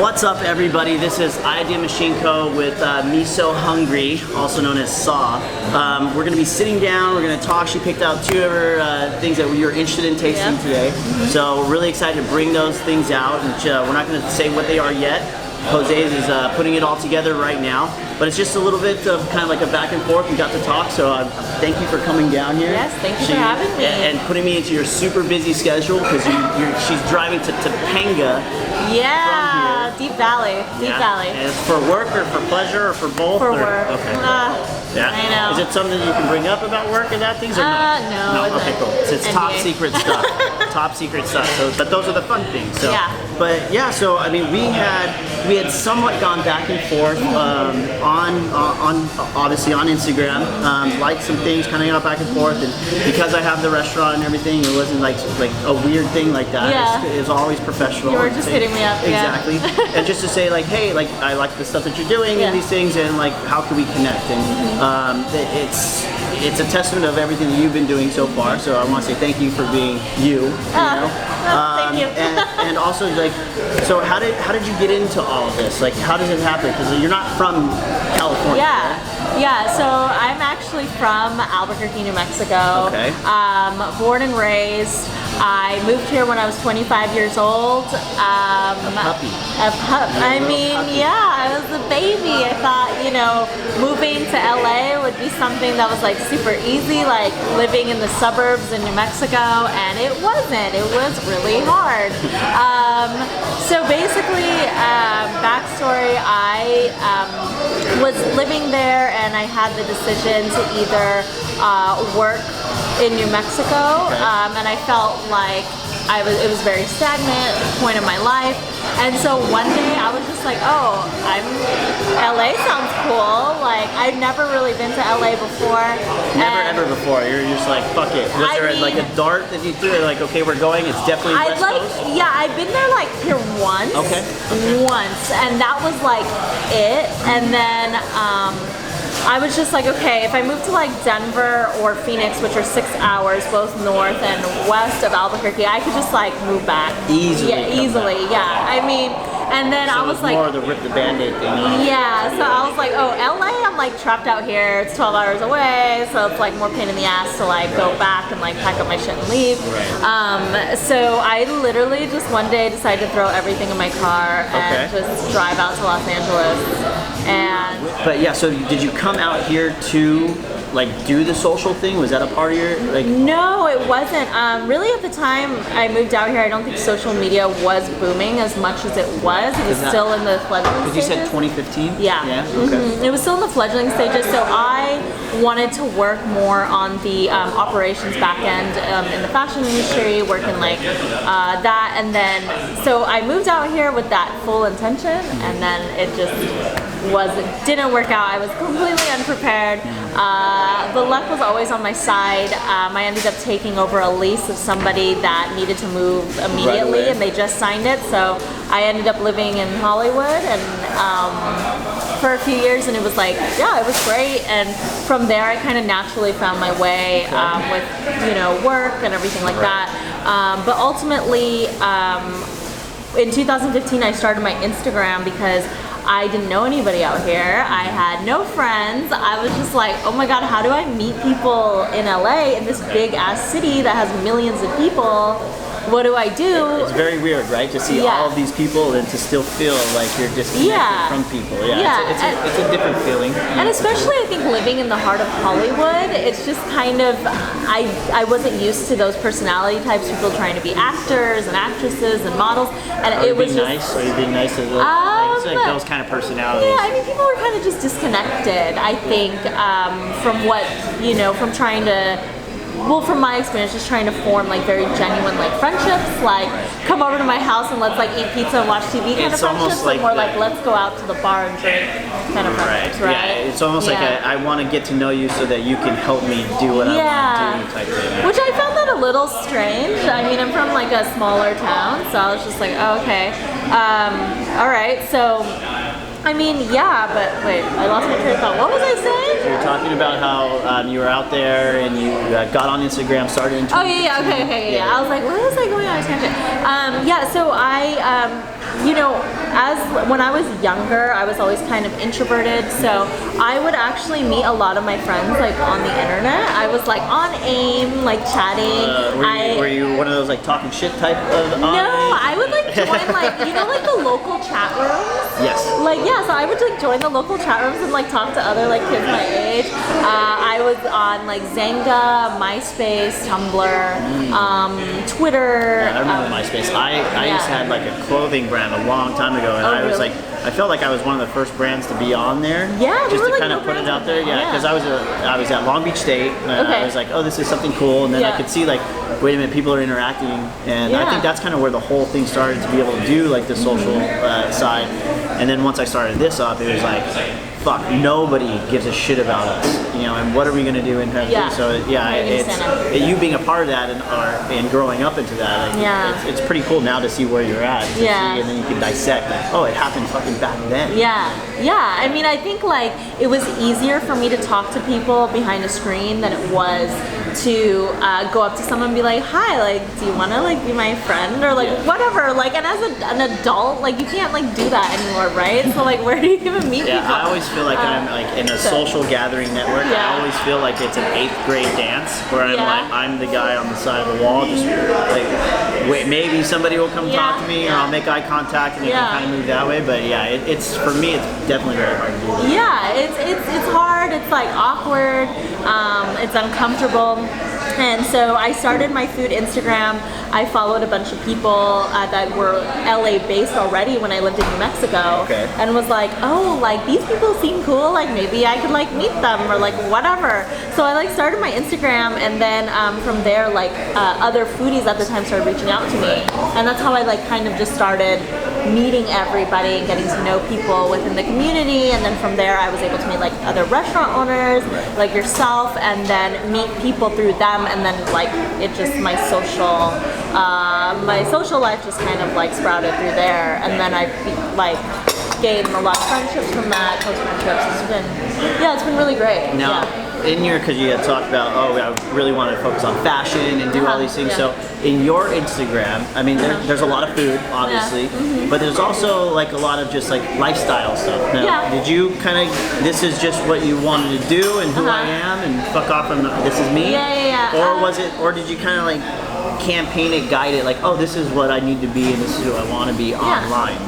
What's up, everybody? This is Idea Machine Co. with Misohungrry, also known as Saw. We're going to be sitting down, we're going to talk. She picked out two of her things that we were interested in tasting today. So we're really excited to bring those things out, and we're not going to say what they are yet. Jose is putting it all together right now, but it's just a little bit of kind of like a back and forth. We got to talk, so thank you for coming down here. Yes, thank you for having me. And putting me into your super busy schedule, because she's driving to Topanga. Yeah, Deep Valley. Deep Valley. And it's for work or for pleasure or for both? For work. Okay. Yeah. I know. Is it something you can bring up about work and that things or no? No. Okay, cool. So it's top secret stuff. Top secret stuff. So, but those are the fun things. So, yeah. But yeah. So I mean, we had somewhat gone back and forth on obviously on Instagram, liked some things, kind of got back and forth, and because I have the restaurant and everything, it wasn't like a weird thing like that. Yeah. It was always professional. You were just hitting me up. Exactly. Yeah. And just to say like, hey, like I like the stuff that you're doing and these things, and like how can we connect? And it's a testament of everything that you've been doing so far. So I want to say thank you for being you. Thank you. and also like, so how did you get into all of this? Like, how does it happen? Because you're not from California. Yeah. Yeah, so I'm actually from Albuquerque, New Mexico. Okay. Born and raised. I moved here when I was 25 years old. A puppy. I mean, yeah, I was a baby. I thought, moving to LA would be something that was like super easy, like living in the suburbs in New Mexico, and it wasn't. It was really hard. So basically, backstory, I was living there, and I had the decision to either work in New Mexico, and I felt like it was very stagnant at the point of my life, and so one day I was just like, oh, LA sounds cool. Like, I've never really been to LA before. Never ever before. You're just like, fuck it. Was there like a dart that you threw? Like, okay, we're going. It's definitely West Coast. Yeah, I've been there like here once. Okay. Once, and that was like it. And then I was just like, okay, if I move to like Denver or Phoenix, which are 6 hours, both north and west of Albuquerque, I could just like move back. Easily. Yeah, easily. Yeah. I mean, and then I was like, more of the rip the Band-Aid thing. Yeah. So I was like, oh, LA, I'm like trapped out here. It's 12 hours away, so it's like more pain in the ass to like go back and like pack up my shit and leave. So I literally just one day decided to throw everything in my car and just drive out to Los Angeles. But yeah, so did you come out here to like do the social thing? Was that a part of your like? No, it wasn't. Really, at the time I moved out here, I don't think social media was booming as much as it was. It was still in the fledgling stages. You said 2015? Yeah. Okay. It was still in the fledgling stages, so I wanted to work more on the operations back end in the fashion industry, working like that, and then so I moved out here with that full intention, and then it just didn't work out. I was completely unprepared. The luck was always on my side. I ended up taking over a lease of somebody that needed to move immediately, and they just signed it. So I ended up living in Hollywood and for a few years, and it was like, yeah, it was great. And from there, I kind of naturally found my way with work and everything like that. But ultimately, in 2015, I started my Instagram because I didn't know anybody out here. I had no friends. I was just like, oh my god, how do I meet people in LA, in this big ass city that has millions of people? What do I do? It's very weird, right? To see all of these people and to still feel like you're disconnected from people. It's a different feeling. And especially, I think, living in the heart of Hollywood, it's just kind of, I wasn't used to those personality types, people trying to be actors and actresses and models. And it was just... Are you being nice to like those kind of personalities? Yeah, I mean, people were kind of just disconnected, I think, from what, from trying to... Well, from my experience, just trying to form like very genuine like friendships, like come over to my house and let's like eat pizza and watch TV kind of friendships, like more like let's go out to the bar and drink kind of friendships, right? Yeah, it's almost like I want to get to know you so that you can help me do what I want to do type thing. Which I found that a little strange. I mean, I'm from like a smaller town, so I was just like, oh, okay, all right, so. I mean, yeah, but wait, I lost my train of thought. What was I saying? You were talking about how you were out there and you got on Instagram, started in Oh yeah, okay, yeah. I was like, what was I going on a tangent? Yeah, so you know, when I was younger, I was always kind of introverted, so I would actually meet a lot of my friends like on the internet. I was like on AIM, like chatting. Were you one of those like talking shit type of? No, I would like join like like the local chat rooms. Yes. Like yeah, so I would like join the local chat rooms and like talk to other like kids my age. I was on like Zanga, MySpace, Tumblr, Twitter. Yeah, I remember MySpace. I used to have like a clothing brand a long time ago, and I was really? like, I felt like I was one of the first brands to be on there. Yeah, just to like kind of put it out there. Yeah, because I was at Long Beach State, and I was like, oh, this is something cool, and then I could see like, wait a minute, people are interacting, and I think that's kind of where the whole thing started to be able to do like the social side, and then once I started this up, it was like, fuck, nobody gives a shit about us, and what are we gonna do in terms of so you being a part of that and growing up into that, it's pretty cool now to see where you're at, and then you can dissect, like, oh, it happened fucking back then. Yeah, I mean, I think like it was easier for me to talk to people behind a screen than it was to go up to someone and be like, hi, like, do you want to like be my friend or like whatever, like, and as an adult, like, you can't like do that anymore, right? So like, where do you even meet people? I always feel like I'm like in a social gathering network. I always feel like it's an 8th grade dance where I'm the guy on the side of the wall, just like, wait, maybe somebody will come talk to me, or I'll make eye contact and it can kind of move that way. But it's for me, it's definitely very hard to do that. Yeah, it's hard. It's like awkward. It's uncomfortable. And so I started my food Instagram. I followed a bunch of people that were LA based already when I lived in New Mexico, and was like, oh, like these people seem cool, like maybe I could like meet them or like whatever. So I like started my Instagram, and then from there like other foodies at the time started reaching out to me, and that's how I like kind of just started meeting everybody and getting to know people within the community. And then from there I was able to meet like other restaurant owners like yourself, and then meet people through them, and then like it just my social life just kind of like sprouted through there, and then I like gained a lot of friendships from that, close friendships. It's been really great. Now, in your, because you had talked about, I really want to focus on fashion and do all these things. So in your Instagram, I mean, there's a lot of food, obviously, but there's also like a lot of just like lifestyle stuff. Now, did you kind of, this is just what you wanted to do and who I am and fuck off and this is me? Or was it, or did you kind of like campaign it, guide it, like, oh, this is what I need to be and this is who I want to be online?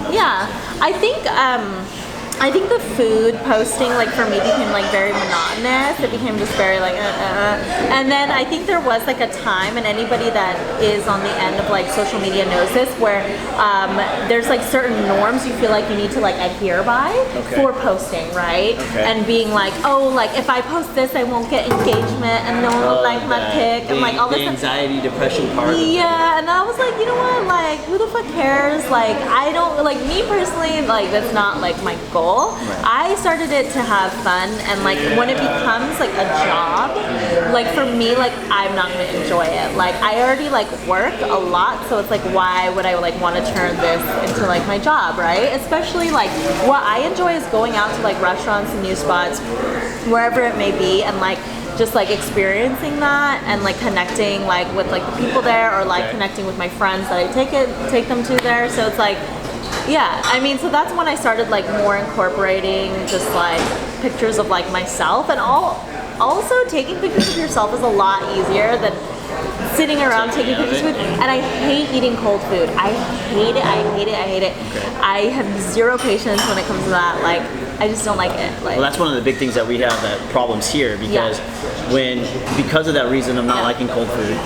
I think the food posting, like for me, became like very monotonous. It became just very like, and then I think there was like a time, and anybody that is on the end of like social media knows this, where there's like certain norms you feel like you need to like adhere by for posting, right? And being like, oh, like if I post this, I won't get engagement, and no one will like my pic, and like all this anxiety, depression part. And I was like, you know what? Like, who the fuck cares? Like, I don't like me personally. Like, that's not like my goal. I started it to have fun, and like when it becomes like a job, like for me, like I'm not gonna enjoy it. Like I already like work a lot, so it's like, why would I like want to turn this into like my job, right? Especially like what I enjoy is going out to like restaurants and new spots, wherever it may be, and like just like experiencing that and like connecting like with like the people there, or like connecting with my friends that I take them to there. So it's like, I mean, so that's when I started like more incorporating just like pictures of like myself, and also taking pictures of yourself is a lot easier than sitting around taking pictures of food. And I hate eating cold food. I hate it. I have zero patience when it comes to that. Like, I just don't like it. Like, well, that's one of the big things that we have problems here, because because of that reason of not liking cold food,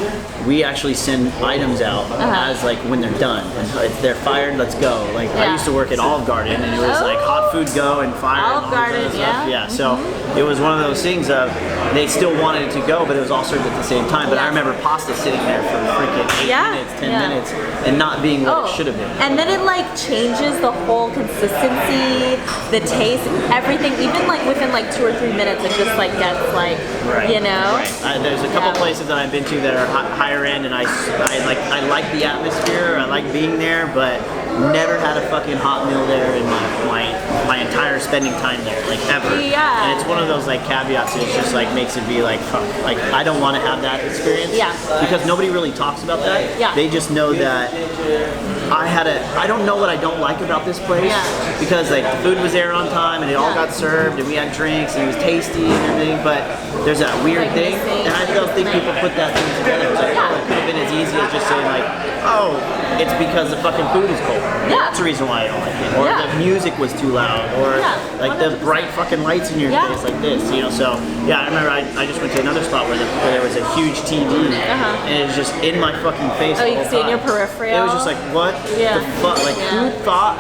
we actually send items out as like when they're done. And if they're fired, let's go. Like I used to work at Olive Garden, and it was like hot food go and fire. Olive Garden, So it was one of those things of they still wanted it to go, but it was all served at the same time. But I remember pasta sitting there for freaking 8 minutes, 10 minutes, and not being what it should have been. And then it like changes the whole consistency, the taste, everything. Even like within like 2 or 3 minutes, it just like gets like, you know. There's a couple places that I've been to that are higher end, and I like the atmosphere. I like being there, but Never had a fucking hot meal there in my entire spending time there, like ever. Yeah. And it's one of those like caveats that just like makes it be like, fuck, like I don't want to have that experience. Yeah. Because nobody really talks about that. Yeah. They just know that I don't know what I don't like about this place. Yeah. Because like the food was there on time and it all got served and we had drinks and it was tasty and everything, but there's that weird Like thing. missing. And I don't think people put that thing together. It's like, oh, it could have been as easy as just saying like, oh, it's because the fucking food is cold. Yeah. That's the reason why I don't like it. Or Yeah. the music was too loud. Or like the 100%. bright fucking lights in your face like this, you know? So yeah, I remember I just went to another spot where there was a huge TV and it was just in my fucking face. Oh, the you whole can see it in your time. peripheral. It was just like, what the fuck? Like who thought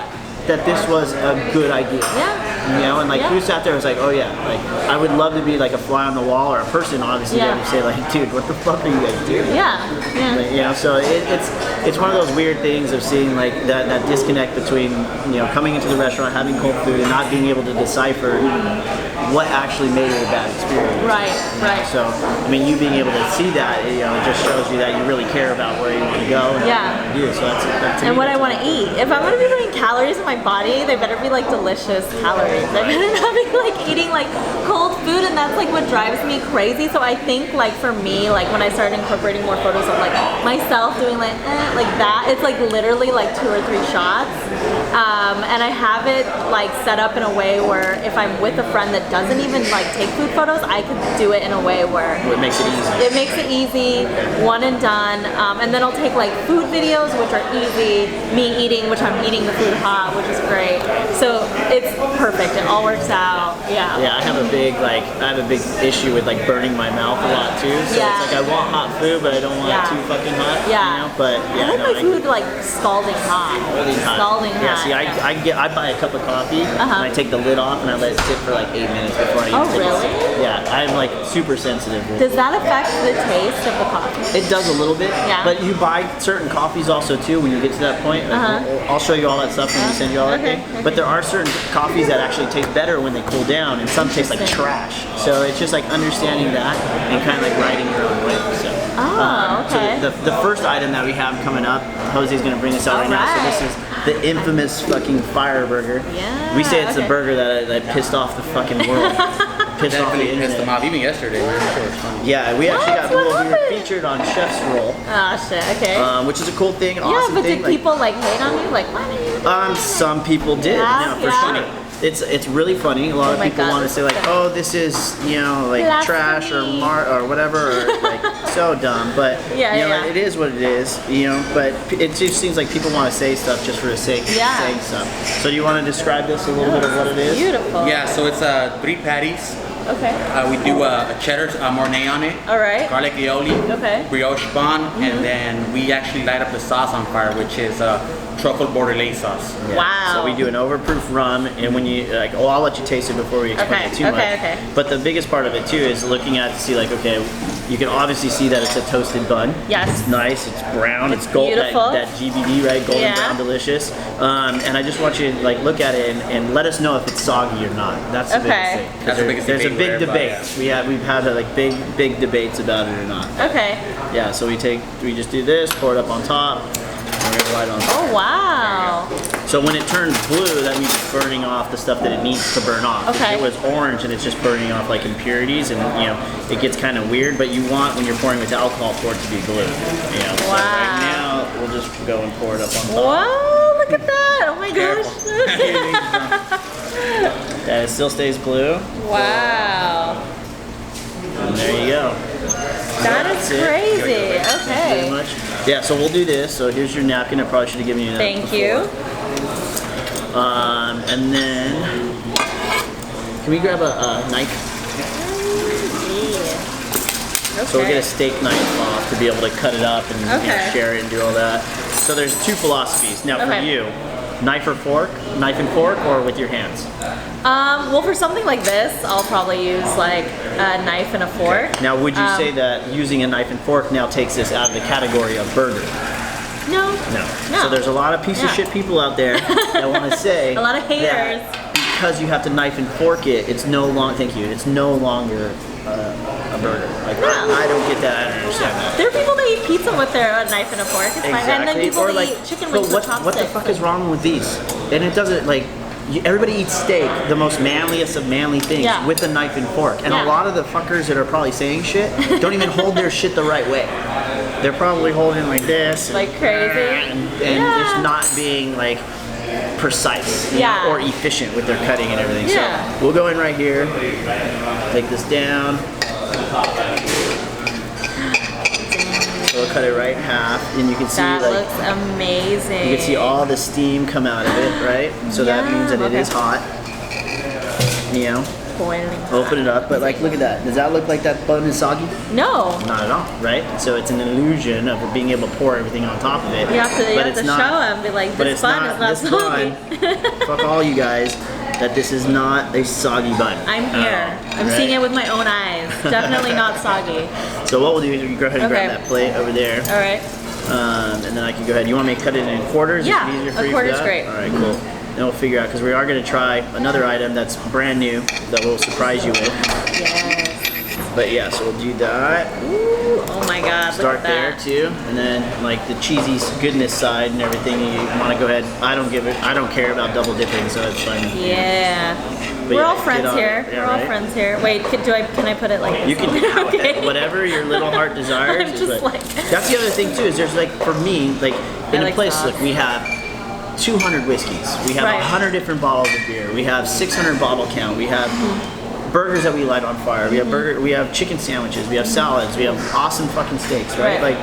that this was a good idea? Yeah. You know, and like who sat there and was like, oh yeah, like I would love to be like a fly on the wall or a person obviously that would say like, dude, what the fuck are you guys doing? Yeah. Like, you know, so it's one of those weird things of seeing like that disconnect between, you know, coming into the restaurant, having cold food and not being able to decipher what actually made it a bad experience. Right. So, I mean, you being able to see that, you know, it just shows you that you really care about where you want to go and what you do. So that's And what I want to eat. If I'm going to be putting calories in my body, they better be like delicious calories. I better not be like eating like cold food, and that's like what drives me crazy. So I think like for me, like when I started incorporating more photos of like myself doing like that, it's like literally like 2 or 3 shots. And I have it like set up in a way where if I'm with a friend that doesn't even like take food photos, I could do it in a way where it makes it easy. It makes it easy, one and done. And then I'll take like food videos, which are easy, me eating, which I'm eating the food hot, which is great. So it's perfect. It all works out. Yeah. Yeah, I have a big issue with like burning my mouth a lot too. So it's like I want hot food, but I don't want it too fucking hot. Yeah. You know? But yeah, I like my food like scalding hot. Scalding hot. Yeah. See, I buy a cup of coffee and I take the lid off and I let it sit for like 8 minutes before I even take a sip. Yeah, I'm like super sensitive. Does that affect the taste of the coffee? It does a little bit. Yeah. But you buy certain coffees also too when you get to that point. Like, I'll show you all that stuff when we send you all that thing. But there are certain coffees that actually taste better when they cool down, and some taste like trash. So it's just like understanding that and kind of like riding your own way. So. Okay. So the first item that we have coming up, Jose's gonna bring this out right now. So this is the infamous fucking fire burger. Yeah. We say it's the burger that pissed off the fucking world. Pissed off the Definitely internet. pissed them off. Even yesterday, we were sure it was funny. Yeah, we actually got What we were happened? featured on Chef's Roll, Oh shit. Okay. which is a cool thing, an Yeah, awesome but thing. did people like hate on you? Like, why do you do that? Some people did. Yeah, For yeah. sure. It's really funny. A lot of my people God, want to this say is like, so- oh, this is like trash or or whatever, or like so dumb. But Yeah. it is what it is. But it just seems like people want to say stuff just for the sake of saying stuff. So do you want to describe this a little bit of what it is? Beautiful. Yeah, so it's 3 patties. Okay. We do a cheddar mornay on it. All right. Garlic aioli. Okay. Brioche bun, and then we actually light up the sauce on fire, which is truffle bordelaise sauce. Yeah. Wow. So we do an overproof rum, and when you I'll let you taste it before we explain it too much. Okay. But the biggest part of it too is looking at to see like, okay, you can obviously see that it's a toasted bun. Yes. It's nice. It's brown. It's gold. Beautiful. That GBD, right? Golden brown, delicious. And I just want you to like look at it and let us know if it's soggy or not. That's the biggest thing. That's the biggest There's a debate big with debate. everybody, We've had like big debates about it or not. Okay. Yeah. So we just do this, pour it up on top. We're gonna light on top. Oh wow. So when it turns blue, that means it's burning off the stuff that it needs to burn off. Okay. If it was orange and it's just burning off like impurities, and it gets kind of weird. But you want when you're pouring with alcohol for it to be blue. So right now we'll just go and pour it up on top. Whoa! Look at that! Oh my gosh. Yeah, it still stays blue. Wow. And there you go. That is crazy. Pretty Okay. much. Yeah. So we'll do this. So here's your napkin. I probably should have given you that. Thank before. you. And then can we grab a knife? Okay. So we'll get a steak knife off to be able to cut it up and share it and do all that. So there's 2 philosophies. Now for you, knife and fork, or with your hands? Well, for something like this, I'll probably use like a knife and a fork. Now would you say that using a knife and fork now takes this out of the category of burger? No. No. So there's a lot of piece of shit people out there that want to say a lot of haters. that because you have to knife and fork it, it's no longer a a burger. Like I don't get that. I don't understand that. There are people that eat pizza with their knife and a fork. It's fine. And then people that eat chicken wings with chopsticks. What the fuck is wrong with these? And it doesn't like. Everybody eats steak, the most manliest of manly things, with a knife and fork. And a lot of the fuckers that are probably saying shit don't even hold their shit the right way. They're probably holding like this. Like crazy. And just not being like precise you know, or efficient with their cutting and everything. So we'll go in right here, take this down. We'll cut it right in half, and you can see that like looks amazing. You can see all the steam come out of it, right? So that means that it is hot. You know, boiling. Open it up, but like, look at that. Does that look like that bun is soggy? No. Not at all, right? So it's an illusion of being able to pour everything on top of it. You have to show them, be like, this bun is not soggy. Fuck all you guys. That this is not a soggy bun. I'm here. I'm seeing it with my own eyes. Definitely not soggy. So what we'll do is we can go ahead and grab that plate over there. All right. And then I can go ahead. You want me to cut it in quarters? Yeah, is it easier for a you quarter's for that? great. All right, cool. Then we'll figure out, because we are going to try another item that's brand new that we'll surprise you with. Yes. But yeah, so we'll do that. Ooh, oh my God, Start look at that. there too, and then like the cheesy goodness side and everything. You want to go ahead. I don't care about double dipping, so it's fine. Yeah. But we're all friends here. Yeah, we're all friends here. Wait, can I put it like this? You can do whatever your little heart desires. I'm just like. That's the other thing too. Is there's like for me like in a place sauce. like we have 200 whiskeys. We have 100 different bottles of beer. We have 600 bottle count. We have burgers that we light on fire. We have we have chicken sandwiches. We have salads. We have awesome fucking steaks, right? Like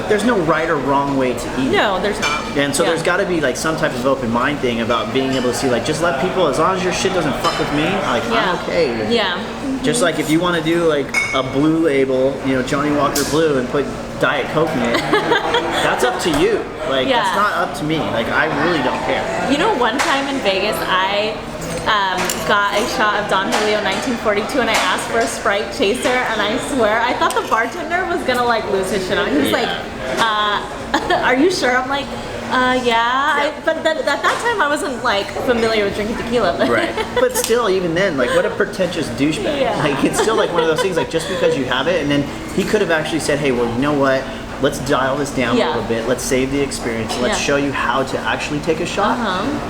there's no right or wrong way to eat. No, there's not. And so there's got to be like some type of open mind thing about being able to see like just let people, as long as your shit doesn't fuck with me, like I'm okay with it. Just like if you want to do like a blue label, you know, Johnny Walker Blue and put Diet Coke in it, that's up to you. Like that's not up to me. Like I really don't care. You know, one time in Vegas, I got a shot of Don Julio 1942 and I asked for a Sprite chaser, and I swear I thought the bartender was gonna like lose his shit on. He was like, are you sure? I'm like, yeah. But at that time I wasn't like familiar with drinking tequila. Right. But still, even then, like what a pretentious douchebag. Like it's still like one of those things like just because you have it, and then he could have actually said, hey, well, you know what? Let's dial this down a little bit. Let's save the experience. Let's show you how to actually take a shot,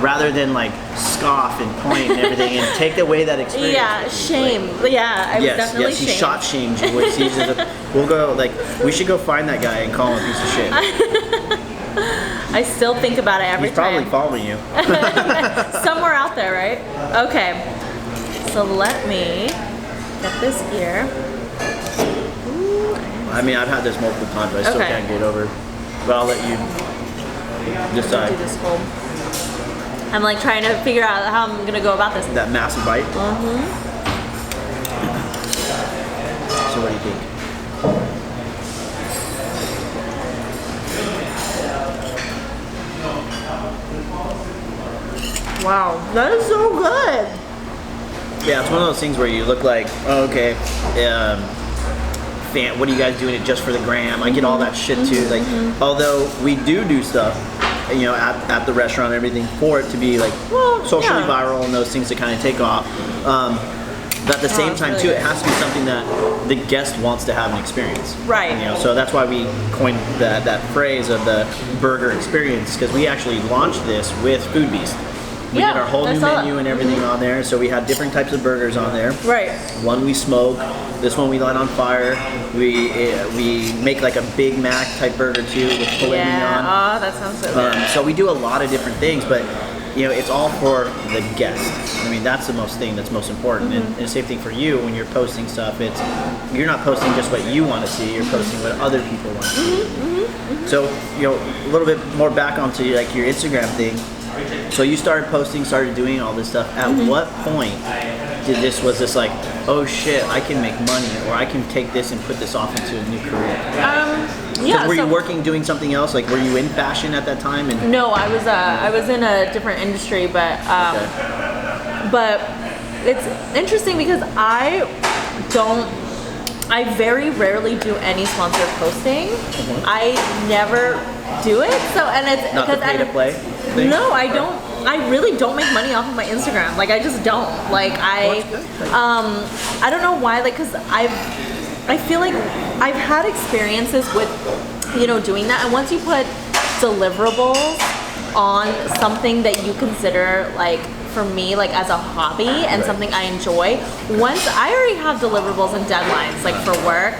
rather than like scoff and point and everything and take away that experience. Yeah, shame. Like, I was definitely shamed. He shot shamed you. Which we'll go like we should go find that guy and call him a piece of shit. I still think about it every time. He's probably following you. Somewhere out there, right? Okay. So let me get this here. I mean, I've had this multiple times, but I still can't get over. But I'll let you decide. Do this whole. I'm like trying to figure out how I'm gonna go about this. That massive bite. So what do you think? Wow, that is so good. Yeah, it's one of those things where you look like, oh, okay. What are you guys doing it just for the gram? I get all that shit too. Like, although we do stuff, you know, at the restaurant and everything for it to be like socially viral and those things to kind of take off. But at the same time too, it has to be something that the guest wants to have an experience. Right. You know, so that's why we coined that phrase of the burger experience, because we actually launched this with Food Beast. We did our whole new menu and everything on there, so we had different types of burgers on there. Right. One we smoke, this one we light on fire. We make like a Big Mac type burger too with filet mignon. Oh, that sounds so good. So we do a lot of different things, but you know, it's all for the guest. I mean, that's the most most important. And the same thing for you when you're posting stuff. You're not posting just what you want to see. You're posting what other people want to see. So you know, a little bit more back onto like your Instagram thing. So you started posting, started doing all this stuff. At what point was this like, oh shit, I can make money, or I can take this and put this off into a new career? Were you working, doing something else? Like, were you in fashion at that time? And no, I was in a different industry, but it's interesting because I very rarely do any sponsored posting. I never do it. So, and it's not the pay to play thing? No, I don't. I really don't make money off of my Instagram. Like I just don't. Like I don't know why. Like, cause I feel like I've had experiences with, doing that. And once you put deliverables on something that you consider like, for me, like as a hobby and something I enjoy, once I already have deliverables and deadlines like for work,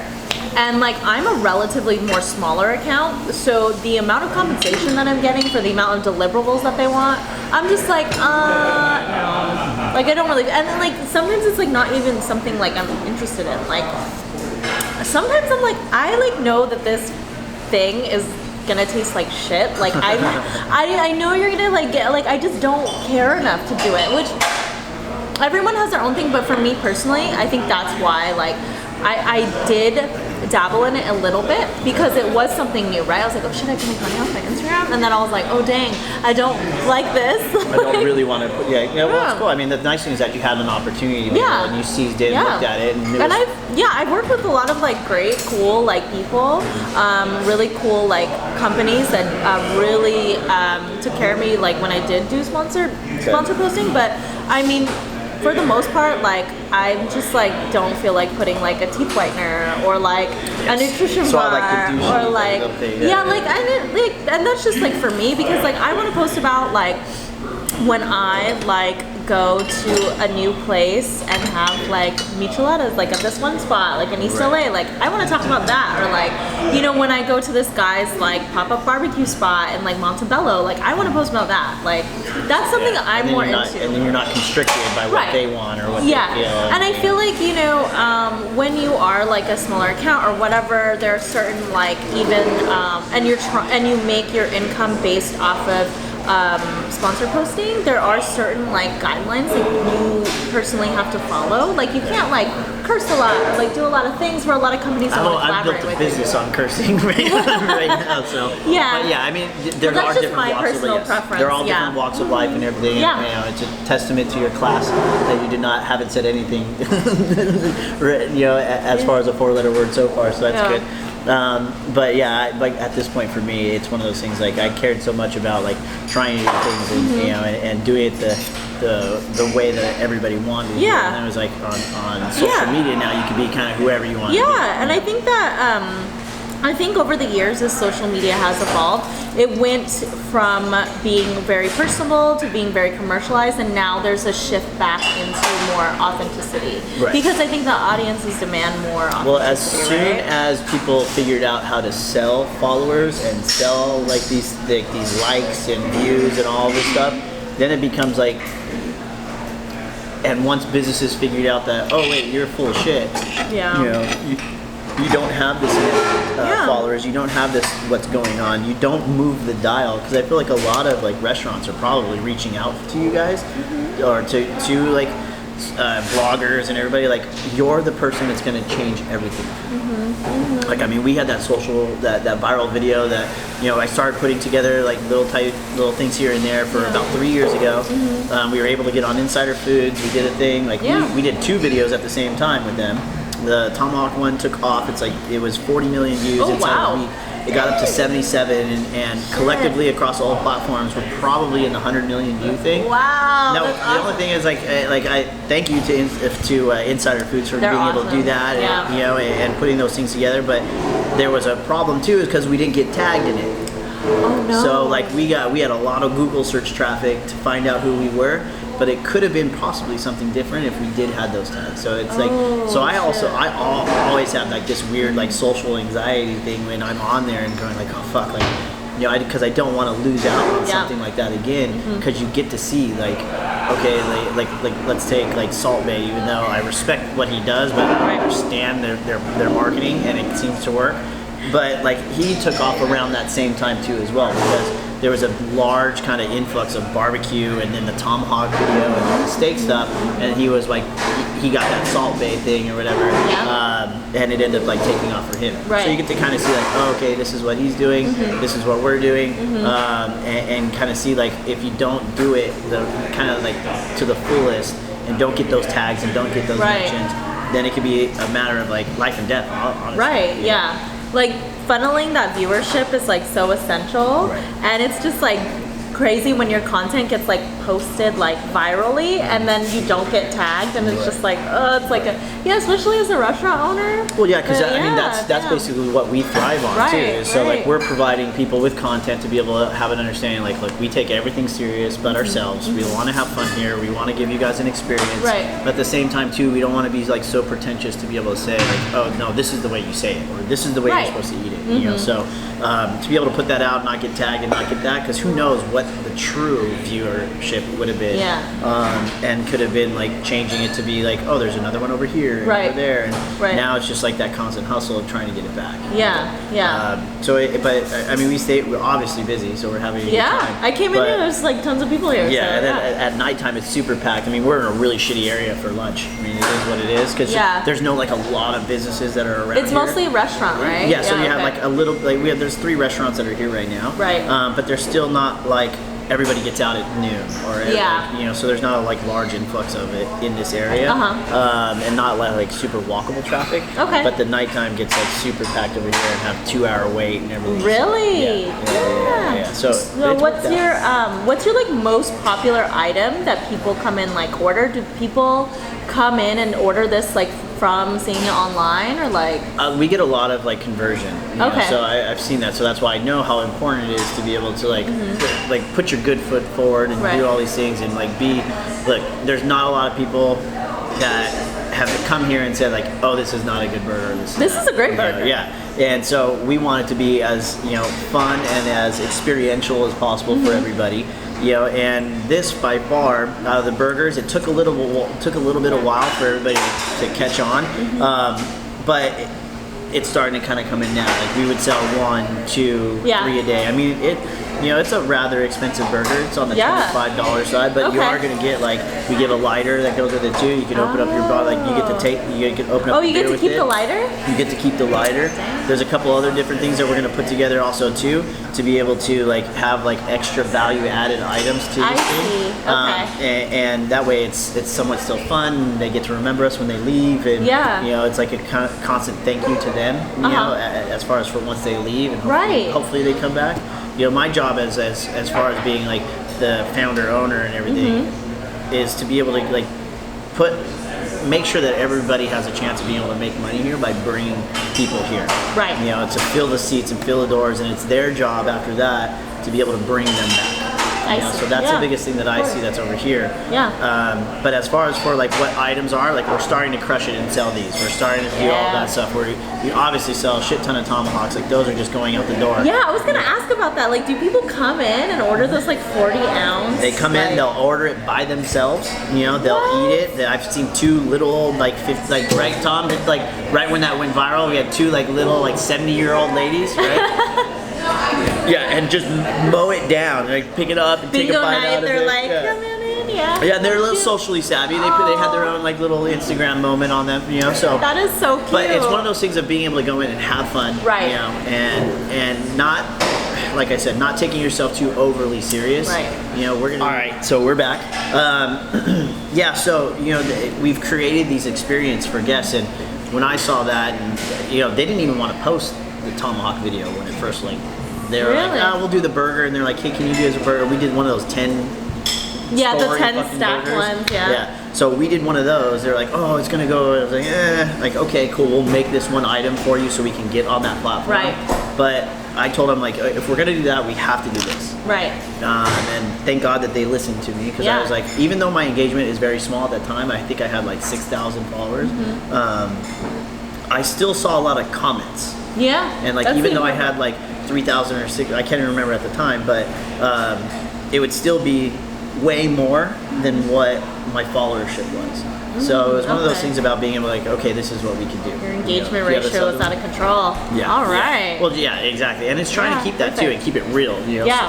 and like I'm a relatively more smaller account, so the amount of compensation that I'm getting for the amount of deliverables that they want, I'm just like, no. Like I don't really, and then like sometimes it's like not even something like I'm interested in. Like sometimes I'm like, I like know that this thing is gonna taste like shit. Like I know you're gonna like get, like I just don't care enough to do it, which everyone has their own thing, but for me personally, I think that's why like I did dabble in it a little bit because it was something new, right? I was like, oh shit, I can make money off my Instagram, and then I was like, oh dang, I don't like this. I don't really want to. Well, it's cool. I mean, the nice thing is that you had an opportunity, and you seized it, and looked at it, and I've worked with a lot of like great, cool like people, really cool like companies that really took care of me like when I did do sponsor posting. But I mean, for the most part, like I just like don't feel like putting like a teeth whitener or like a nutrition bar or like and that's just like for me, because like I want to post about like when I like go to a new place and have like micheladas like at this one spot like in East LA, like I want to talk about that. Or like when I go to this guy's like pop-up barbecue spot in like Montebello, like I want to post about that. Like that's something I'm more into. And then you're not constricted by what they want or what they feel. And I feel like when you are like a smaller account or whatever, there are certain like even and you make your income based off of sponsor posting, there are certain like guidelines that you personally have to follow. Like you can't like curse a lot or like do a lot of things where a lot of companies don't want to collaborate with you. I've built a business on cursing right now, so yeah. But yeah, I mean, there are different walks of life. There are all different walks of life and everything. Yeah. It's a testament to your class that you haven't said anything, as far as a 4-letter word so far. So that's good. But yeah, like at this point for me, it's one of those things like I cared so much about like trying new things and and doing it the way that everybody wanted. And then it was like on social media now you can be kind of whoever you want. And I think that I think over the years as social media has evolved, it went from being very personal to being very commercialized, and now there's a shift back into more authenticity. Because I think the audiences demand more authenticity. Well, as soon as people figured out how to sell followers and sell like these likes and views and all this stuff, then it becomes like, and once businesses figured out that, oh wait, you're full of shit. You don't have this followers. You don't have this. What's going on? You don't move the dial, because I feel like a lot of like restaurants are probably reaching out to you guys, or to like bloggers and everybody. Like you're the person that's going to change everything. Like I mean, we had that that viral video that I started putting together like little things here and there for about 3 years ago. We were able to get on Insider Foods. We did a thing like we did 2 videos at the same time with them. The Tomahawk one took off. It's like it was 40 million views inside a week. It got up to 77, and collectively across all platforms, we're probably in the 100 million view thing. Wow! Now the only thing is like I thank you to Insider Foods for being able to do that, and putting those things together. But there was a problem too, is because we didn't get tagged in it. Oh no! So like we had a lot of Google search traffic to find out who we were. But it could have been possibly something different if we did have those tags. So it's like, I always have like this weird like social anxiety thing when I'm on there and going like, oh fuck, like, because I don't want to lose out on something like that again. Because you get to see like, okay, like let's take like Salt Bay, even though I respect what he does, but I understand their marketing and it seems to work. But like he took off around that same time too as well, because there was a large kind of influx of barbecue and then the Tomahawk video and all the steak stuff, and he was like, he got that Salt Bay thing or whatever, and it ended up like taking off for him. So you get to kind of see like, oh, okay, this is what he's doing, this is what we're doing, and kind of see like if you don't do it the kind of like to the fullest and don't get those tags and don't get those mentions, then it could be a matter of like life and death, honestly. Like funneling that viewership is like so essential, and it's just like crazy when your content gets like posted like virally and then you don't get tagged and it's just like, oh, it's like especially as a restaurant owner. Well, yeah, because I mean that's basically what we thrive on too. So like we're providing people with content to be able to have an understanding. Like, look, we take everything serious but ourselves. We want to have fun here. We want to give you guys an experience. Right. But at the same time too, we don't want to be like so pretentious to be able to say like, oh no, this is the way you say it, or this is the way you're supposed to eat it. You know, so to be able to put that out, not get tagged and not get that, because who knows what the true viewership would have been. And could have been like changing it to be like, oh, there's another one over here and over there, and now it's just like that constant hustle of trying to get it back. But I mean, we're obviously busy, so we're having a good time. I came in here, there's like tons of people here. And then at nighttime it's super packed. I mean, we're in a really shitty area for lunch. I mean, it is what it is, because there's no like a lot of businesses that are around. It's mostly a restaurant, right? Yeah, so you have like a little, like there's 3 restaurants that are here right now. But they're still not like everybody gets out at noon, or like, so there's not a like large influx of it in this area, and not like super walkable traffic. But the nighttime gets like super packed over here and have 2-hour wait and everything. Really? So what's your like most popular item that people come in like order? Do people come in and order this like from seeing it online, or like? We get a lot of like conversion. You know, so I've seen that, so that's why I know how important it is to be able to like put your good foot forward and do all these things, and like look, there's not a lot of people that have come here and said like, oh, this is not a good burger. This is a great burger. And so we want it to be as fun and as experiential as possible for everybody. And this by far out of the burgers, it took a little bit of while for everybody to catch on, but it's starting to kind of come in now. Like we would sell 1, 2, 3 a day. I mean, it's a rather expensive burger. It's on the $25 side, but you are going to get like, we give a lighter that goes with it too. You can open up your bottle, like you get to take, you can open up. Oh, you get to keep the lighter? You get to keep the lighter. There's a couple other different things that we're going to put together also too, to be able to like have like extra value added items to this thing. And that way it's somewhat still fun. They get to remember us when they leave, and it's like a constant thank you to them, as far as for once they leave, and hopefully they come back. My job as far as being like the founder, owner, and everything is to be able to like make sure that everybody has a chance of being able to make money here by bringing people here. To fill the seats and fill the doors, and it's their job after that to be able to bring them back. So that's the biggest thing that I see that's over here. But as far as for like what items are, like we're starting to crush it and sell these. We're starting to do all that stuff. We obviously sell a shit ton of tomahawks. Like those are just going out the door. I was gonna ask about that. Like, do people come in and order those like 40 ounce? They come in, they'll order it by themselves. They'll eat it. I've seen 2 little like 50, like right, Tom, like right when that went viral, we had 2 like little like 70-year-old ladies, right? And just mow it down, like pick it up and take a bite out of it. They're like, come in, yeah, they're a little socially savvy. They had their own like little Instagram moment on them, So that is so cute. But it's one of those things of being able to go in and have fun, and not, like I said, not taking yourself too overly serious. We're gonna. All right, so we're back. So we've created these experiences for guests, and when I saw that, and they didn't even want to post the tomahawk video when it first linked. They were like, oh, we'll do the burger, and they're like, hey, can you do us a burger? We did one of those 10 the 10 stack ones, So we did one of those. They're like, oh, it's gonna go. I was like, okay, cool. We'll make this one item for you so we can get on that platform. But I told them, like, if we're gonna do that, we have to do this. And thank God that they listened to me, because I was like, even though my engagement is very small at that time, I think I had like 6,000 followers. I still saw a lot of comments. And like, even though I had like 3,000 or 6, I can't even remember at the time, but it would still be way more than what my followership was. So it was one of those things about being able to like, okay, this is what we can do. Your engagement ratio is out of control. All right. Well, exactly. And it's trying to keep that too, and keep it real.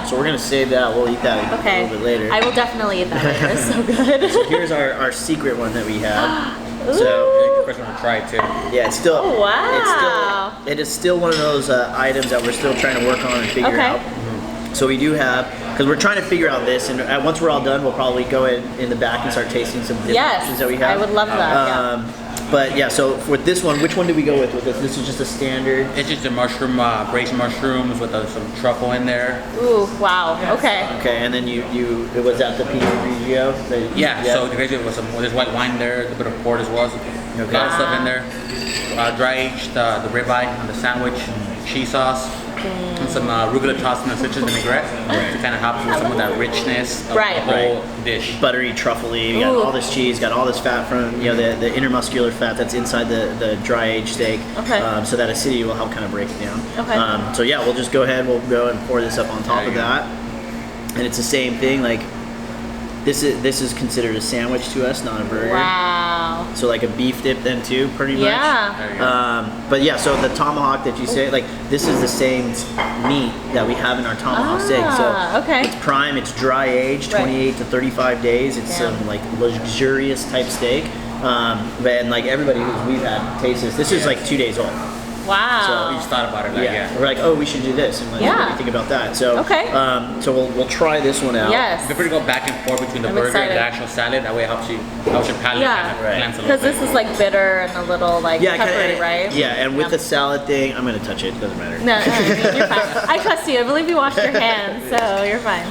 So we're gonna save that. We'll eat that a little bit later. I will definitely eat that later. It's so good. So here's our secret one that we have. So first one to try it too. It's still. Oh, wow. It is still one of those items that we're still trying to work on and figure out. So we do have because we're trying to figure out this, and once we're all done, we'll probably go in the back and start tasting some different options that we have. I would love that. But yeah, so with this one, which one did we go with this? This is just a standard. It's just a mushroom, braised mushrooms with some truffle in there. Ooh, wow. Okay. Okay, and then it was at the Pinot Grigio. Yeah. So the Grigio was there's white wine there, a bit of port as well. A lot of stuff in there. Dry aged the ribeye on the sandwich, cheese sauce. And some arugula tossed in a citrus vinaigrette to kind of help with some of that richness of the whole dish. Buttery, truffly, you got all this cheese, got all this fat from the intermuscular fat that's inside the dry aged steak. Okay. So that acidity will help kind of break it down. Okay. So yeah, we'll just go ahead. We'll go and pour this up on top of that, and it's the same thing. Like this is considered a sandwich to us, not a burger. Wow. So like a beef dip then too, pretty much. Yeah. But yeah, so the tomahawk that you say, like this is the same meat that we have in our tomahawk steak. So it's prime, it's dry aged, 28 to 35 days. It's some like luxurious type steak. And like everybody we've had taste this is like 2 days old. Wow. So we just thought about it. We're like, oh, we should do this. And like, what do you think about that? So so we'll try this one out. Yes. Feel free to go back and forth between the burger and the actual salad. That way it helps your palate kind of cleanse a little bit. Because this is like bitter and a little like peppery, right? Yeah, and with the salad thing, I'm gonna touch it. Doesn't matter. No, you're fine. I trust you. I believe you washed your hands, so you're fine.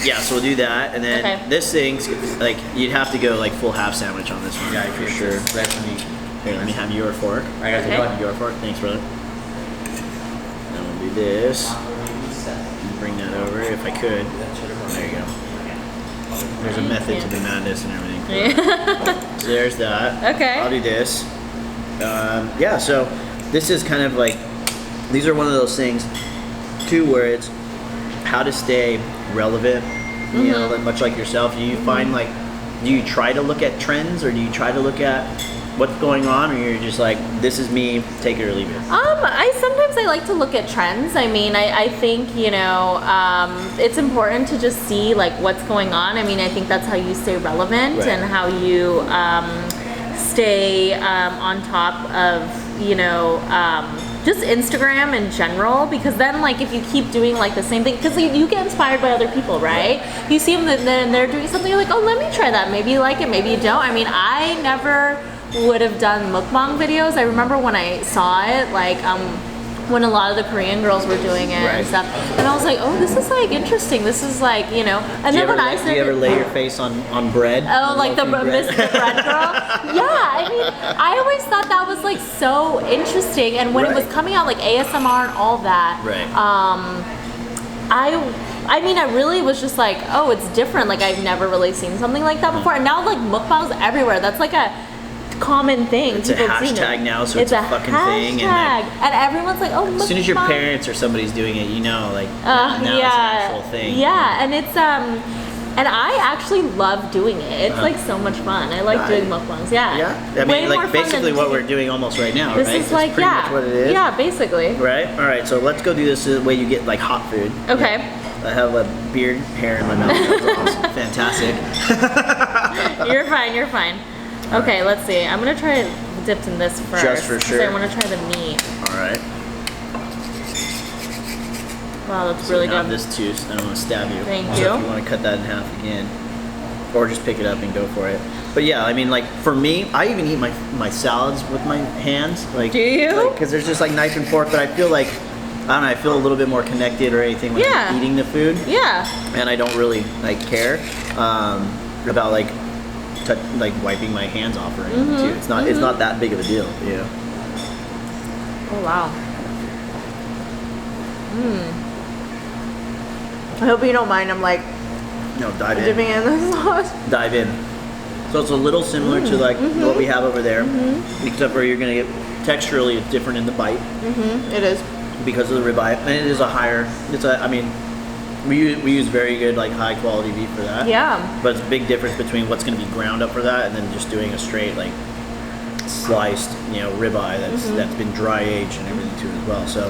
Yeah, so we'll do that, and then this thing's like you'd have to go like full half sandwich on this one. Yeah, for sure. Definitely. Here, let me have your fork. I got you. Your fork. Thanks, brother. Then we'll do this. Bring that over if I could. There you go. There's a method to the madness and everything. So there's that. Okay. I'll do this. Yeah, so this is kind of like, these are one of those things too where it's how to stay relevant, you know, like, much like yourself. Do you find like, do you try to look at trends, or do you try to look at what's going on, or you're just like, this is me, take it or leave it? I like to look at trends. I mean, I think, you know, it's important to just see like what's going on. I mean, I think that's how you stay relevant and how you stay on top of, you know, just Instagram in general, because then like if you keep doing like the same thing, because you get inspired by other people, right? You see them and they're doing something, you're like, oh, let me try that. Maybe you like it, maybe you don't. I mean, I never would have done mukbang videos. I remember when I saw it, like when a lot of the Korean girls were doing it and stuff, and I was like, oh, this is like interesting. This is like, you know. And then when I started, do you ever lay your face on bread? Oh, like the bread girl? Yeah, I mean, I always thought that was like so interesting. And when it was coming out, like ASMR and all that, I mean, I really was just like, oh, it's different. Like I've never really seen something like that before. And now like mukbangs everywhere. That's like a common thing. It's a hashtag now, so it's a fucking thing. And everyone's like, oh, as soon as your parents or somebody's doing it, you know, like now it's an actual thing. Yeah, and it's and I actually love doing it. It's like so much fun. I like doing mukbangs. Yeah. I mean, like basically what we're doing almost right now, this right? is like, pretty much what it is. Yeah, basically. Right. All right. So let's go do this the way you get like hot food. Okay. I have a beard hair in my mouth. That's awesome. Fantastic. You're fine. You're fine. Okay, let's see. I'm gonna try dipped in this first. Just for sure. I want to try the meat. All right. Wow, that's really good. This too. So I don't want to stab you. Thank you. So if you want to cut that in half again, or just pick it up and go for it. But yeah, I mean, like for me, I even eat my salads with my hands. Like, do you? Because there's just like knife and fork, but I feel like, I don't know, I feel a little bit more connected or anything when I'm eating the food. Yeah. And I don't really like care about like wiping my hands off or anything too. It's not that big of a deal. Yeah. Oh wow. I hope you don't mind. I'm like, dive in. dipping in the sauce. Dive in. So it's a little similar to like what we have over there, except for you're gonna get texturally it's different in the bite. It is. Because of the ribeye, and it is a higher. I mean, we use very good like high quality beef for that. Yeah. But it's a big difference between what's going to be ground up for that, and then just doing a straight like sliced, ribeye that's been dry aged and everything too as well. So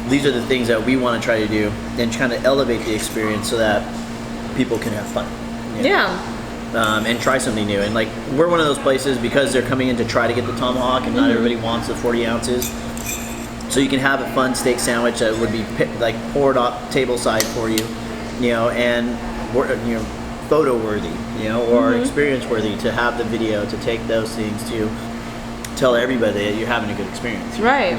these are the things that we want to try to do and kind of elevate the experience so that people can have fun. And try something new. And like we're one of those places because they're coming in to try to get the tomahawk, and not everybody wants the 40 ounces. So you can have a fun steak sandwich that would be like poured up table side for you, and photo worthy, or experience worthy, to have the video, to take those things to tell everybody that you're having a good experience. Right.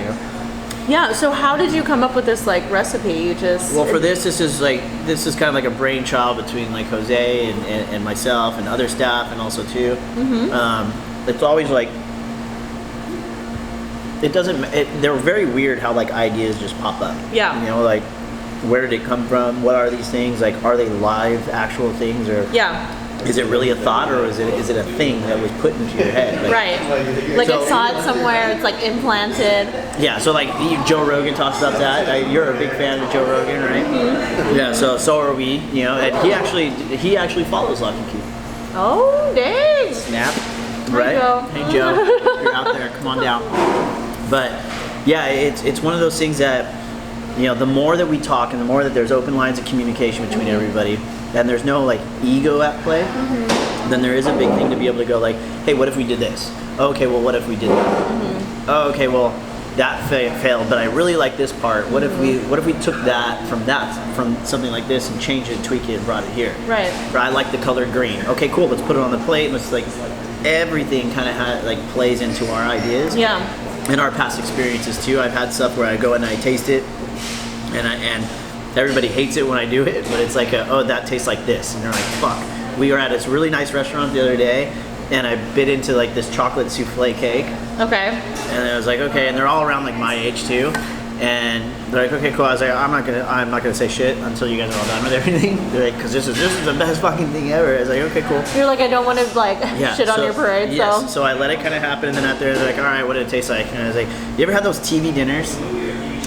Yeah, so how did you come up with this like recipe? You just Well, for this is kind of like a brainchild between like Jose and myself and other staff, and also too. It's always like they're very weird how like ideas just pop up. Yeah. Like where did it come from? What are these things? Like, are they live actual things, or is it really a thought, or is it a thing that was put into your head? Like, right. Like I saw it somewhere. It's like implanted. Yeah. So like Joe Rogan talks about that. You're a big fan of Joe Rogan, right? Yeah. So are we. And he actually follows Lock and Key. Oh dang! Snap. There Right. you go. Hey Joe, you're out there. Come on down. But yeah, it's one of those things that the more that we talk and the more that there's open lines of communication between everybody, and there's no like ego at play, then there is a big thing to be able to go like, hey, what if we did this? Okay, well, what if we did that? Okay, well, that failed, but I really like this part. What if we took that from something like this and changed it, tweaked it, and brought it here? Right. Or I like the color green. Okay, cool. Let's put it on the plate. Let's like everything kind of plays into our ideas. Yeah. And our past experiences too. I've had stuff where I go and I taste it, and everybody hates it when I do it, but it's like, oh, that tastes like this, and they're like, fuck. We were at this really nice restaurant the other day, and I bit into like this chocolate souffle cake. Okay. And I was like, okay, and they're all around like my age too. And they're like, okay, cool. I was like, I'm not gonna say shit until you guys are all done with everything. They're like, because this is the best fucking thing ever. I was like, okay, cool. You're like, I don't want to like shit on your parade. Yes. So I let it kind of happen, and then out there they're like, all right, what did it taste like? And I was like, you ever had those TV dinners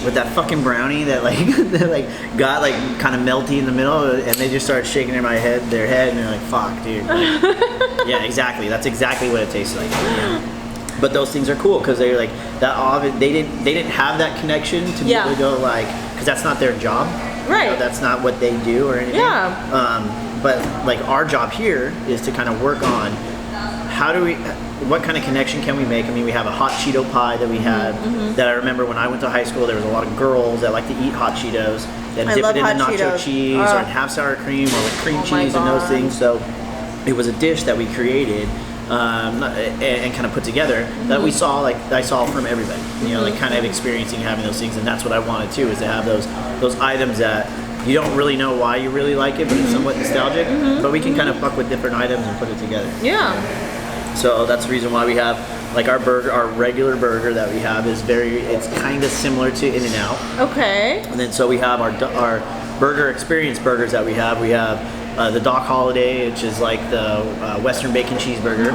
with that fucking brownie that like that like got like kind of melty in the middle, and they just started shaking their head, and they're like, fuck, dude. Like, yeah, exactly. That's exactly what it tastes like. But those things are cool because they're like that. They didn't have that connection to be able to go like, because that's not their job. Right. That's not what they do or anything. Yeah. But like our job here is to kind of work on what kind of connection can we make? I mean, we have a hot Cheeto pie that we had that I remember when I went to high school, there was a lot of girls that like to eat hot Cheetos and dip it in the nacho cheese or in half sour cream or with cream cheese and those things. So it was a dish that we created and kind of put together that I saw from everybody, like kind of experiencing having those things. And that's what I wanted too, is to have those items that you don't really know why you really like it, but it's somewhat nostalgic, but we can kind of fuck with different items and put it together. Yeah. So that's the reason why we have like our regular burger that we have it's kind of similar to In-N-Out. Okay. And then so we have our burger experience burgers that we have. We have the Doc Holiday, which is like the Western bacon cheeseburger.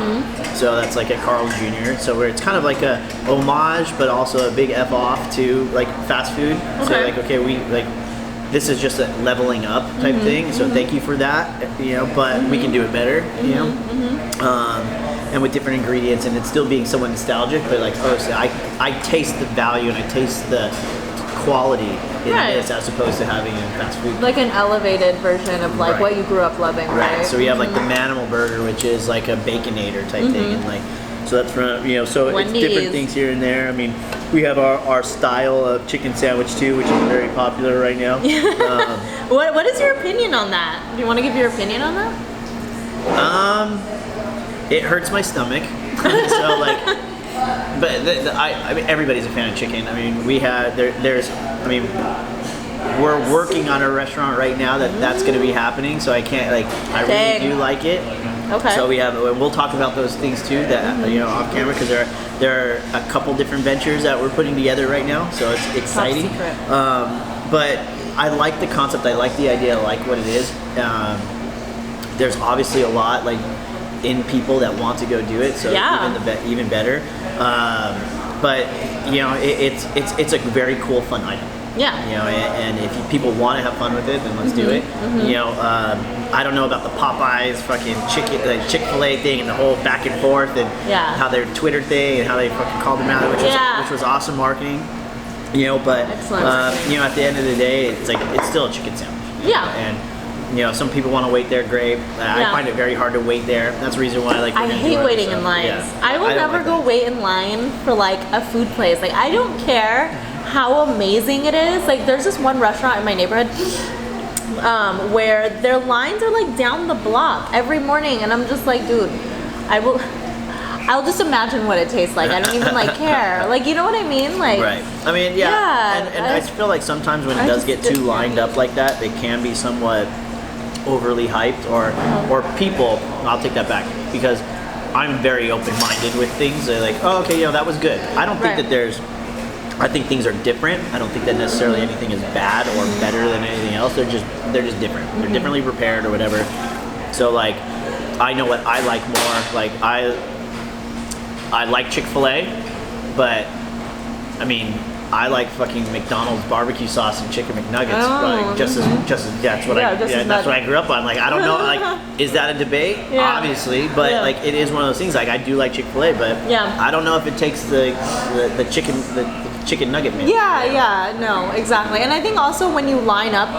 So that's like at Carl's Jr. So where it's kind of like a homage, but also a big F off to like fast food. Okay. So like, okay, we like, this is just a leveling up type thing. So thank you for that, but we can do it better, and with different ingredients, and it's still being somewhat nostalgic, but like, oh, so I taste the value and I taste the quality in this as opposed to having it in fast food. Like an elevated version of like what you grew up loving, right? So we have like the Manimal Burger, which is like a Baconator type thing, and like, so that's from, so Wendy's. It's different things here and there. I mean, we have our style of chicken sandwich too, which is very popular right now. What is your opinion on that? Do you want to give your opinion on that? It hurts my stomach. So like, but I mean, everybody's a fan of chicken. I mean, we're working on a restaurant right now that's going to be happening. So I can't I really do like it. Okay. So we'll talk about those things too that off camera, because there are a couple different ventures that we're putting together right now. So it's exciting. Top secret. But I like the concept. I like the idea. I like what it is. There's obviously a lot in people that want to go do it. So even better. But it's a very cool, fun item. Yeah. And if people want to have fun with it, then let's do it. I don't know about the Popeyes fucking Chick-fil-A thing and the whole back and forth and how their Twitter thing and how they fucking called them out, which was awesome marketing. But excellent. At the end of the day, it's still a chicken sandwich. Yeah. And some people want to wait there, great. I find it very hard to wait there. That's the reason why I hate waiting in lines. Yeah. I will never go wait in line for a food place. I don't care how amazing it is. Like there's this one restaurant in my neighborhood where their lines are like down the block every morning, and I'm just like, dude, I'll just imagine what it tastes like. I don't even like care. Like, you know what I mean? Like, right. I mean, yeah. And I feel like sometimes when it does get too lined up like that, it can be somewhat overly hyped, or people. I'll take that back, because I'm very open-minded with things. They're like, oh, okay, that was good. I don't think that there's. I think things are different. I don't think that necessarily anything is bad or better than anything else. They're just different. They're differently prepared or whatever. So like, I know what I like more. Like I like Chick-fil-A, but I mean, I like fucking McDonald's barbecue sauce and chicken McNuggets. Like just as that's what that's what I grew up on. Like I don't know, like is that a debate? Yeah. Obviously, but like it is one of those things. Like I do like Chick-fil-A, but I don't know if it takes the chicken nugget man. Yeah, no, exactly. And I think also when you line up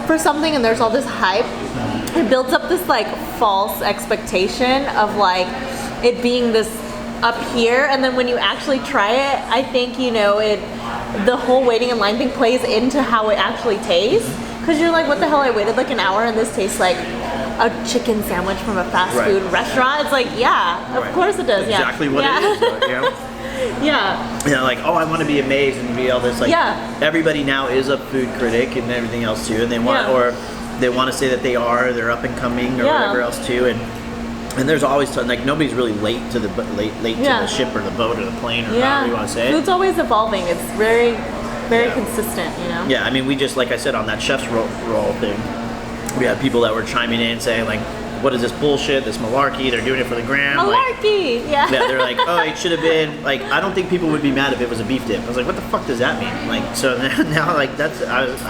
for something and there's all this hype, it builds up this like false expectation of like it being this up here, and then when you actually try it, I think the whole waiting in line thing plays into how it actually tastes, because you're like, what the hell, I waited like an hour and this tastes like a chicken sandwich from a fast food restaurant. It's like, of course it does. Exactly what it is. Like, oh, I want to be amazed and be all this like everybody now is a food critic and everything else too, and they want or they want to say that they're up and coming or whatever else too, and there's always like nobody's really late to the ship or the boat or the plane or however you want to say it. Food's always evolving. It's very consistent, Yeah, I mean, we just, like I said, on that chef's roll thing, we had people that were chiming in saying like, what is this bullshit, this malarkey, they're doing it for the gram. Malarkey, Yeah, they're like, oh, it should have been, like, I don't think people would be mad if it was a beef dip. I was like, what the fuck does that mean? Like, so now like, that's, I was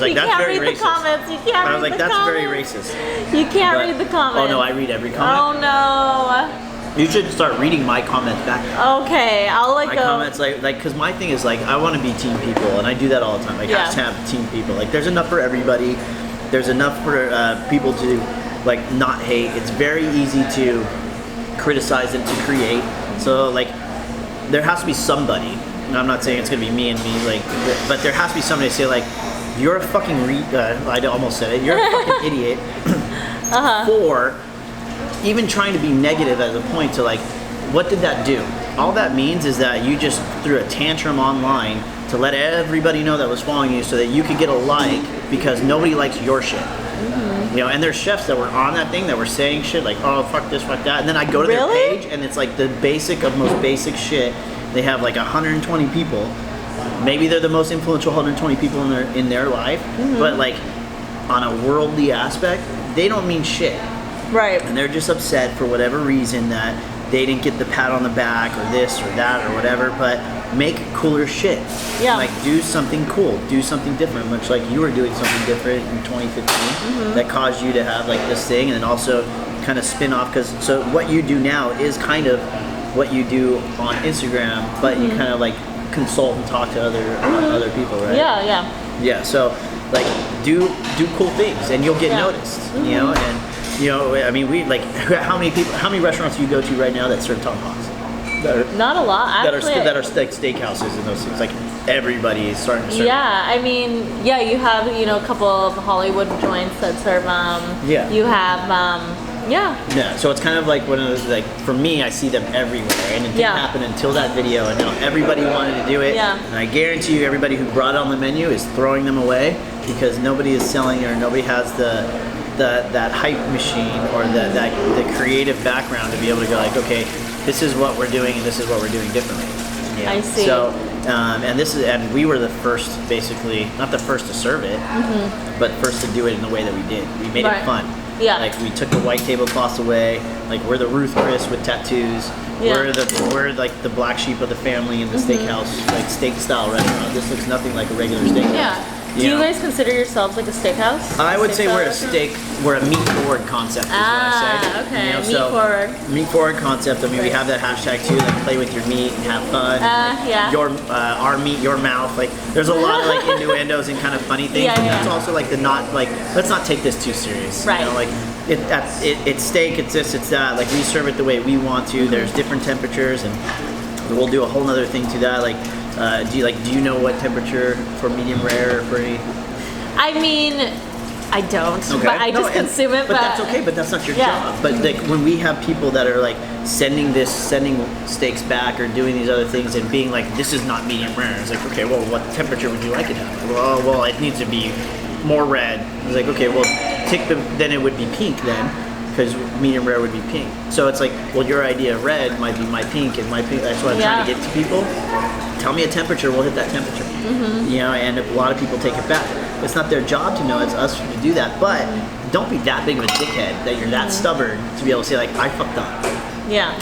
like, that's very racist. You can't I was read like, the that's comments. very racist. You can't read the comments. Oh no, I read every comment. Oh no. You should start reading my comments back. Okay, I'll like my comments, like, because my thing is like, I want to be team people, and I do that all the time. Like, hashtag team people. Like, there's enough for everybody. There's enough for people to like not hate. It's very easy to criticize and to create. So like, there has to be somebody. And I'm not saying it's gonna be me and me, like, but there has to be somebody to say like, you're a fucking I almost said it. You're a fucking idiot for even trying to be negative as a point to like, what did that do? All that means is that you just threw a tantrum online to let everybody know that was following you so that you could get a like, because nobody likes your shit. And there's chefs that were on that thing that were saying shit like, oh, fuck this, fuck that. And then I go to their page and it's like the basic of most basic shit. They have like 120 people. Maybe they're the most influential 120 people in their life, but like on a worldly aspect, they don't mean shit. Right. And they're just upset for whatever reason that they didn't get the pat on the back or this or that or whatever, but make cooler shit. Yeah. Like, do something cool, do something different, much like you were doing something different in 2015 that caused you to have like this thing, and then also kind of spin off, because so what you do now is kind of what you do on Instagram, but you kind of like consult and talk to other people, right? Yeah, so like do cool things and you'll get noticed, and I mean, we like, how many restaurants do you go to right now that serve tomahawks? Not a lot, actually. That are like steakhouses and those things. Like, everybody is starting to serve. Yeah, I mean, you have a couple of Hollywood joints that serve you have Yeah, so it's kind of like one of those, like, for me, I see them everywhere, and it didn't happen until that video, and now everybody wanted to do it, and I guarantee you everybody who brought it on the menu is throwing them away because nobody is selling it, or nobody has that hype machine or the creative background to be able to go like, okay, this is what we're doing and this is what we're doing differently. I see. So, and we were the first, basically, not the first to serve it, but first to do it in the way that we did. We made it fun. Yeah. Like, we took the white tablecloths away. Like, we're the Ruth Chris with tattoos. We're like the black sheep of the family in the steakhouse, like steak style restaurant. This looks nothing like a regular steakhouse. Yeah. Do you guys consider yourselves like a steakhouse? I would say we're a meat forward concept is what I say. Okay, meat forward. Meat forward concept. I mean, we have that hashtag too, like play with your meat and have fun. Our meat, your mouth. Like, there's a lot of like innuendos and kind of funny things. But that's also like let's not take this too serious. Right. Like, it's steak, it's this, it's that. Like, we serve it the way we want to. There's different temperatures, and we'll do a whole nother thing to that. Like, Do you know what temperature for medium rare or for any? I mean, I don't, but I just consume it. But that's okay. But that's not your job. But like when we have people that are like sending steaks back or doing these other things and being like, this is not medium rare. It's like, okay, well, what temperature would you like it at? Well, it needs to be more red. It's like, okay, well, then it would be pink then, because medium rare would be pink. So it's like, well, your idea of red might be my pink, and my pink. That's what I'm trying to get to people. Tell me a temperature, we'll hit that temperature. You know, and a lot of people take it back. It's not their job to know, it's us to do that. But don't be that big of a dickhead that you're that stubborn to be able to say like, I fucked up. Yeah.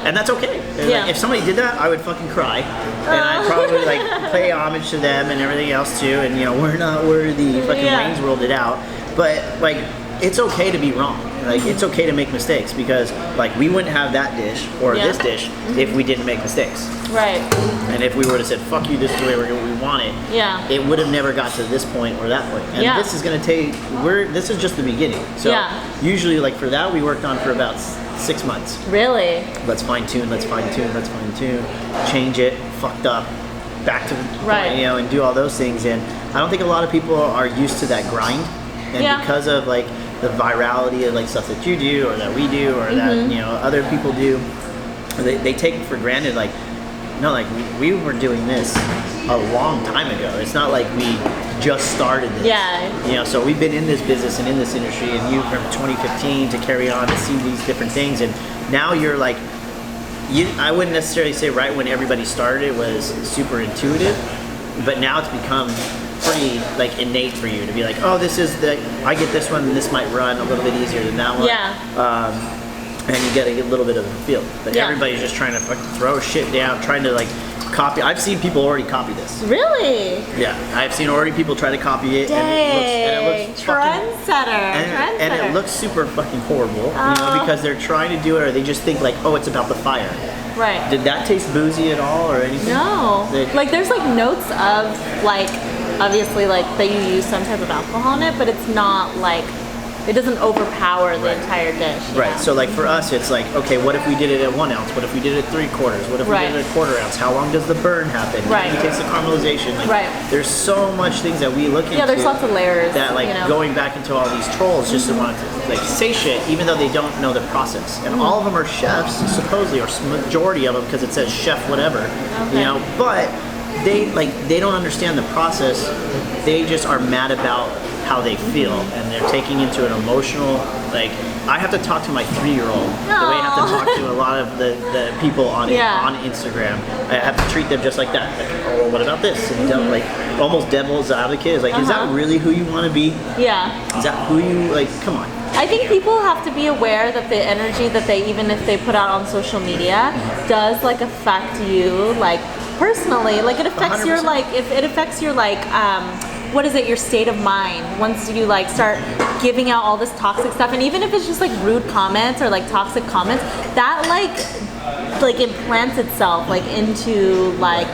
And that's okay. Like, if somebody did that, I would fucking cry, and I'd probably like pay homage to them and everything else too. And you know, we're not worthy. Fucking Reigns rolled it out, but like, it's okay to be wrong. Like, it's okay to make mistakes, because like we wouldn't have that dish or this dish if we didn't make mistakes. Right. And if we would have said, fuck you, this is the way we want it, it would have never got to this point or that point. And this is gonna take, this is just the beginning. So usually like for that, we worked on for about 6 months. Really? Let's fine tune, change it, fucked up, back to point, you know, and do all those things. And I don't think a lot of people are used to that grind. And because of like the virality of like stuff that you do or that we do or that, you know, other people do, they take it for granted, like, no, like we were doing this a long time ago. It's not like we just started this. You know, so we've been in this business and in this industry, and you from 2015 to carry on to see these different things, and now you're like, I wouldn't necessarily say right when everybody started it was super intuitive, but now it's become pretty like innate for you to be like, oh, this is I get this one, and this might run a little bit easier than that one. And you get a little bit of a feel. But everybody's just trying to fucking throw shit down, trying to like copy. I've seen people already copy this. Really? Yeah, I've seen already people try to copy it. Dang. And it looks Trendsetter. And it looks super fucking horrible, you know, because they're trying to do it, or they just think like, oh, it's about the fire. Right. Did that taste boozy at all or anything? No. Like there's like notes of like, obviously like that you use some type of alcohol in it, but it's not like, it doesn't overpower the entire dish. Right. So like for us, it's like, okay, what if we did it at 1 ounce? What if we did it at 3/4? What if we did it at 1/4 ounce? How long does the burn happen? How long takes the caramelization? Like, there's so much things that we look into. Yeah, there's lots of layers. That like going back into all these trolls just to want to like say shit, even though they don't know the process. And all of them are chefs, supposedly, or majority of them, because it says chef whatever, you know. But they don't understand the process. They just are mad about how they feel, and they're taking into an emotional, like, I have to talk to my 3-year-old the way I have to talk to a lot of the people on Instagram. I have to treat them just like that. Like, oh, well, what about this? And like almost devil's advocate is like, is that really who you want to be? Is that who you, like, come on. I think people have to be aware that the energy that they, even if they put out on social media, does like affect you, like personally. Like it affects 100%. Your like, if it affects your like what is it, your state of mind once you like start giving out all this toxic stuff. And even if it's just like rude comments or like toxic comments, that like implants itself like into like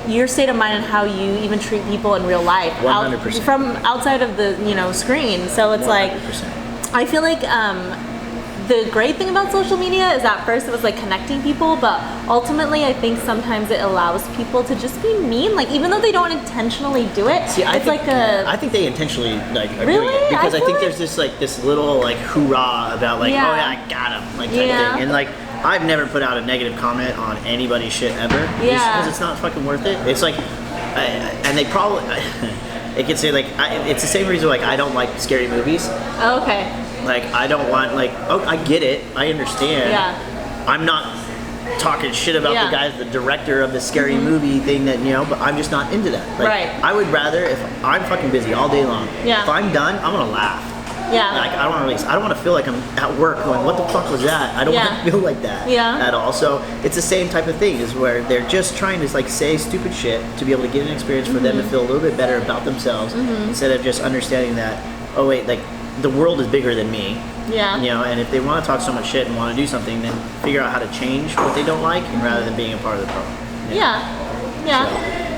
your state of mind and how you even treat people in real life 100%. From outside of the, you know, screen. So it's 100%. Like I feel like the great thing about social media is that first it was like connecting people, but ultimately I think sometimes it allows people to just be mean, like even though they don't intentionally do it. See, I think they intentionally like are doing it, because I think there's this little like hoorah about like, oh yeah, I got him, like type thing. And like I've never put out a negative comment on anybody's shit ever, just because it's not fucking worth it. It's like, and they probably it could say like, it's the same reason like I don't like scary movies. Oh, okay. Like, I don't want, like, oh, I get it. I understand. I'm not talking shit about the guy, the director of the scary movie thing that, you know, but I'm just not into that. Like, I would rather, if I'm fucking busy all day long, if I'm done, I'm going to laugh. Like, I don't want to feel like I'm at work going, what the fuck was that? I don't want to feel like that at all. So it's the same type of thing, is where they're just trying to, like, say stupid shit to be able to get an experience for them to feel a little bit better about themselves, instead of just understanding that, oh, wait, like, the world is bigger than me. You know, and if they want to talk so much shit and want to do something, then figure out how to change what they don't like, and rather than being a part of the problem.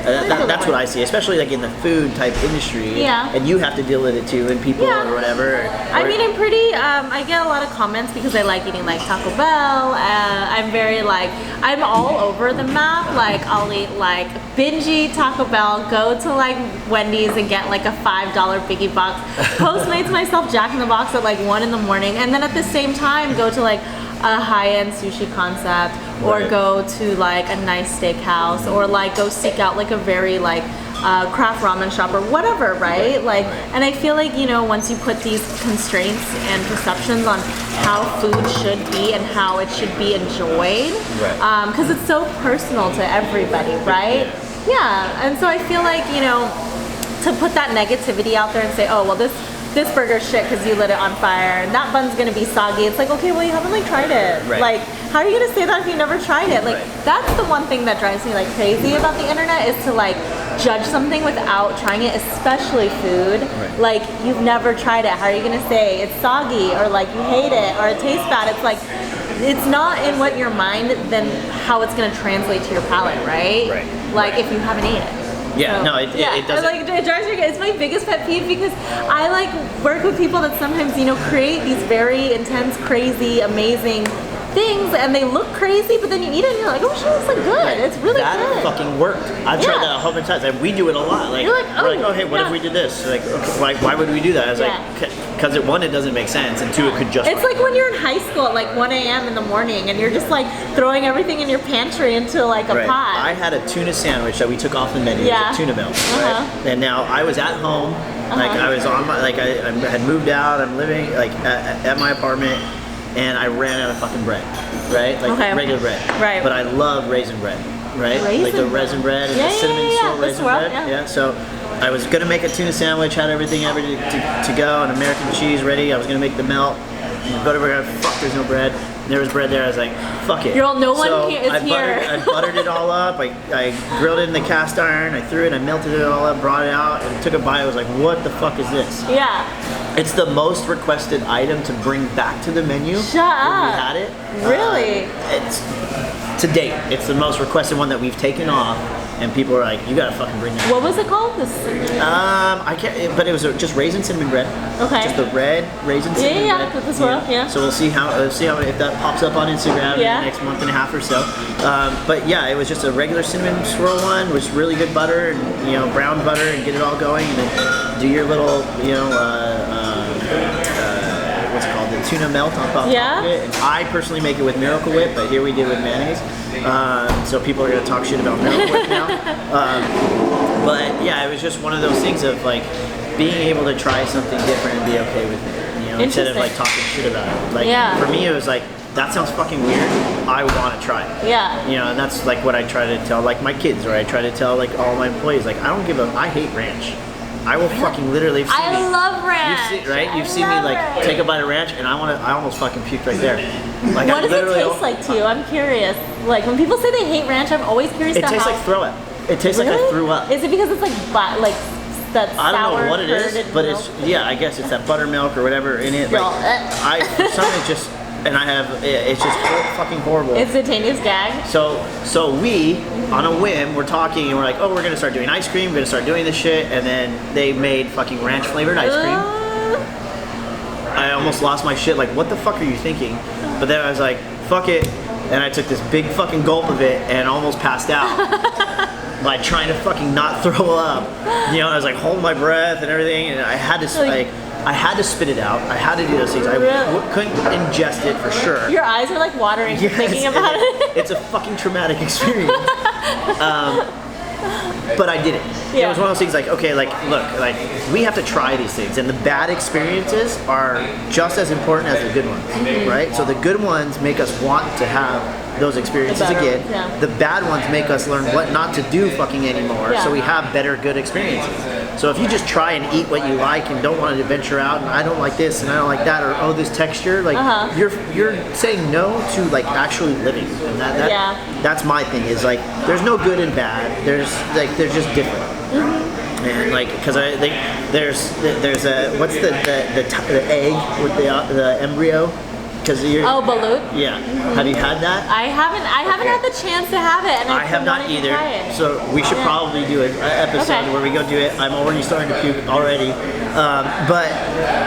So, That's what I see, especially like in the food type industry. Yeah. And you have to deal with it too, and people or whatever. I mean, I'm pretty. I get a lot of comments because I like eating like Taco Bell. I'm very like, I'm all over the map. Like, I'll eat like binge eat Taco Bell, go to like Wendy's and get like a $5 biggie box, Postmates myself Jack in the Box at like 1 in the morning, and then at the same time go to like a high-end sushi concept, or go to like a nice steakhouse, or like go seek out like a very like craft ramen shop or whatever, right? Like, and I feel like, you know, once you put these constraints and perceptions on how food should be and how it should be enjoyed, because it's so personal to everybody, right? Yeah, and so I feel like, you know, to put that negativity out there and say, oh, well, this burger's shit because you lit it on fire, and that bun's gonna be soggy. It's like, okay, well, you haven't like tried it. Like, how are you gonna say that if you never tried it? Like, that's the one thing that drives me like crazy about the internet, is to like judge something without trying it, especially food. Like, you've never tried it. How are you gonna say it's soggy, or like you hate it, or it tastes bad? It's like, it's not in what your mind, then how it's gonna translate to your palate, right? Like, if you haven't ate it. Yeah, so, no, it doesn't. Like, it drives me. It's my biggest pet peeve, because I like work with people that sometimes, you know, create these very intense, crazy, amazing things, and they look crazy, but then you eat it and you're like, oh shit, this looks good. It's really that good. That fucking worked. I've tried that a whole bunch of times, and we do it a lot. Like, you're like, oh, we're like, oh hey, what if we did this? Like, okay, why would we do that? I was like, because one, it doesn't make sense, and two, it could just. It's like when you're in high school at like 1 a.m. in the morning, and you're just like throwing everything in your pantry into like a pot. I had a tuna sandwich that we took off the menu. It was a tuna melt. And now I was at home, like I was on my, like I had moved out. I'm living like at my apartment, and I ran out of fucking bread, right? Like regular bread. Right. But I love Raisin Bread, right? Like the Raisin Bread and the cinnamon swirl Raisin Bread. Yeah. So I was gonna make a tuna sandwich, had everything ready to go, and American cheese ready. I was gonna make the melt. Go to where, fuck, there's no bread. And there was bread there. I was like, fuck it. You're all, no one so here is here. I buttered it all up. I grilled it in the cast iron. I threw it. I melted it all up, brought it out, and took a bite. I was like, what the fuck is this? Yeah. It's the most requested item to bring back to the menu. Shut up. We had it. Really? It's to date. It's the most requested one that we've taken off. And people are like, you gotta fucking bring that. What was it called? I can't. But it was just raisin cinnamon bread. Okay. Just the red raisin cinnamon bread. With the swirl. Yeah. So we'll see how if that pops up on Instagram in the next month and a half or so. But yeah, it was just a regular cinnamon swirl one, with really good butter and brown butter, and get it all going, and then do your little what's it called, the tuna melt on top of it. And I personally make it with Miracle Whip, but here we did with mayonnaise. So people are gonna talk shit about Miracle Whip now. But yeah, it was just one of those things of like being able to try something different and be okay with it, instead of like talking shit about it. Like for me, it was like, that sounds fucking weird. I want to try it. And that's like what I try to tell like my kids, or I try to tell like all my employees. Like, I hate ranch. I will fucking literally. I love ranch. You've seen me like take a bite of ranch, and I almost fucking puked right there. Like, what does it taste like to you? I'm curious. Like, when people say they hate ranch, I'm always curious. It tastes like throw up. It tastes like I threw up. Is it because it's like that sour? I don't know what it is, but it's I guess it's that buttermilk or whatever in it. Like, for some it just. And it's just fucking horrible. Instantaneous gag. So we, on a whim, we're talking and we're like, oh, we're gonna start doing ice cream, we're gonna start doing this shit, and then they made fucking ranch flavored ice cream. I almost lost my shit, like, what the fuck are you thinking? But then I was like, fuck it, and I took this big fucking gulp of it and almost passed out. Like, trying to fucking not throw up. I was like holding my breath and everything, and I had to I had to spit it out. I had to do those things. I couldn't ingest it for sure. Your eyes are like watering thinking about it. It's a fucking traumatic experience. But I did it. It was one of those things like, okay, like, look, like, we have to try these things, and the bad experiences are just as important as the good ones, right? So the good ones make us want to have those experiences again. The bad ones make us learn what not to do fucking anymore, so we have better good experiences. So if you just try and eat what you like and don't want to venture out, and I don't like this and I don't like that, or oh, this texture, like you're saying no to like actually living, and that's my thing, is like there's no good and bad. There's just different. And like, because I think there's a what's the egg with the embryo because you're. Oh, balut. Yeah. Have you had that? I haven't had the chance to have it, and I have not wanted to either. try it. So we should probably do an episode where we go do it. I'm already starting to puke already. But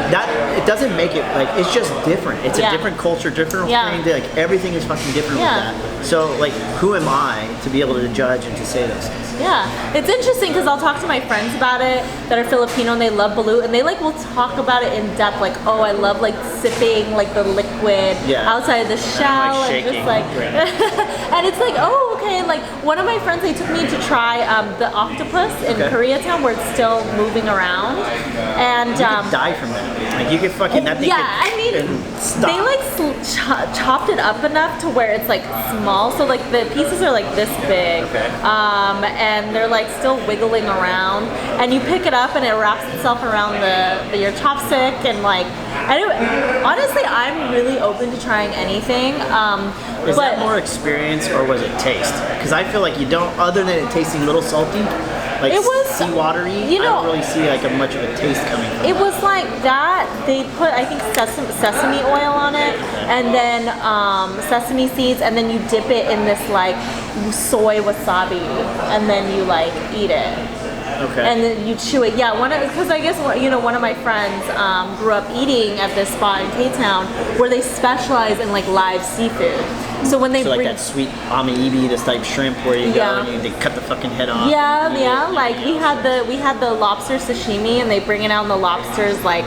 that it doesn't make it like it's just different. It's a different culture, different thing. Like everything is fucking different with that. So like, who am I to be able to judge and to say those things? Yeah, it's interesting because I'll talk to my friends about it that are Filipino and they love balut, and they like will talk about it in depth. Like, oh, I love like sipping like the liquid outside of the shell, like and just like, and it's like, oh, okay. Like one of my friends, they took me to try the octopus in Koreatown where it's still moving around, and you could die from that. Like you could fucking that thing. Yeah, I mean, they like chopped it up enough to where it's like small, so like the pieces are like this big, and they're like still wiggling around, and you pick it up and it wraps itself around your chopstick, and like honestly, I'm really open to trying anything. Was that more experience or was it taste? Because I feel like you don't, other than it tasting a little salty, like it was seawatery, you know, I don't really see like much of a taste coming from it. Was like that. They put, I think, sesame oil on it, and then sesame seeds, and then you dip it in this like soy wasabi, and then you like eat it. Okay. And then you chew it. Yeah, because I guess one of my friends grew up eating at this spot in K-Town where they specialize in like live seafood. So when they bring like that sweet amaibi, this type shrimp where you go and they cut the fucking head off. Yeah. Like we had the lobster sashimi, and they bring it out, and the lobsters like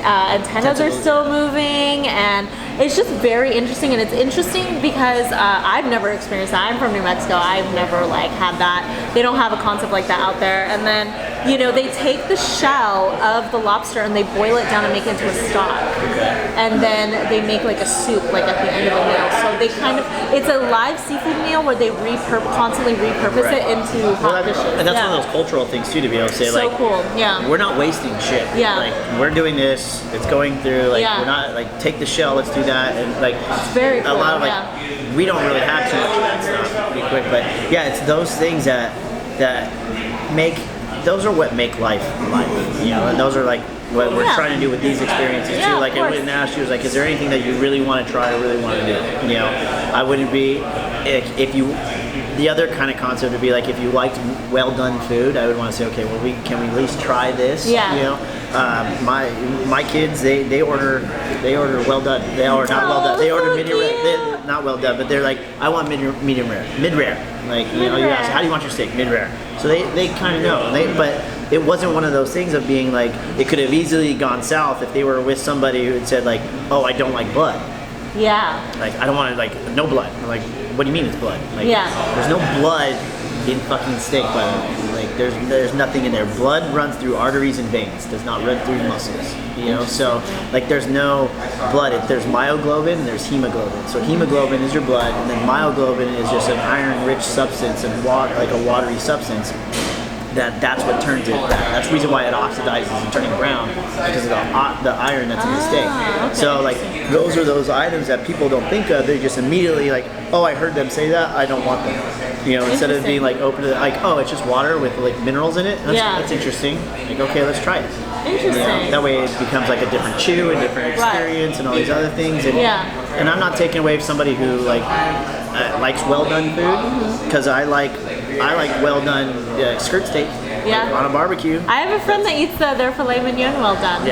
antennas are still moving, and it's just very interesting. And it's interesting because I've never experienced that. I'm from New Mexico. I've never like had that. They don't have a concept like that out there. And then they take the shell of the lobster and they boil it down and make it into a stock. And then they make like a soup like at the end of the meal. So they it's a live seafood meal where they constantly repurpose it into hot dishes. And that's one of those cultural things too, to be able to say so cool. We're not wasting shit. Yeah. Like we're doing this, it's going through, like we're not like take the shell, let's do that, and like it's very cool. A lot of we don't really have too much of that stuff pretty quick, but it's those things that make, those are what make life, and those are like what we're trying to do with these experiences too. Like I wouldn't ask you, like, is there anything that you really want to try or really want to do? I wouldn't be, if you, the other kind of concept would be like, if you liked well done food, I would want to say, okay, well, can we at least try this? My kids, they order well done. They order not well done. They order medium rare. Not well done, but they're like, I want medium rare, mid rare. Like you ask, how do you want your steak? Mid rare. So they kind of know. But it wasn't one of those things of being like, it could have easily gone south if they were with somebody who had said like, oh, I don't like blood. Yeah. Like I don't want to, like, no blood. Like, what do you mean it's blood? Like, there's no blood in fucking steak, by the way. Like there's nothing in there. Blood runs through arteries and veins, does not run through muscles. So like there's no blood. There's myoglobin and there's hemoglobin. So hemoglobin is your blood, and then myoglobin is just an iron-rich substance and like a watery substance. That's what turns it. That's the reason why it oxidizes and turning brown, because of the iron that's in the steak. Okay. So like those are those items that people don't think of. They just immediately like, oh, I heard them say that, I don't want them. Instead of being like open to like, oh, it's just water with like minerals in it. That's interesting. Like, okay, let's try it. Interesting. That way it becomes like a different chew, a different experience, and all these other things. And I'm not taking away from somebody who like likes well done food, because I like well done skirt steak on a barbecue. I have a friend that eats their filet mignon well done.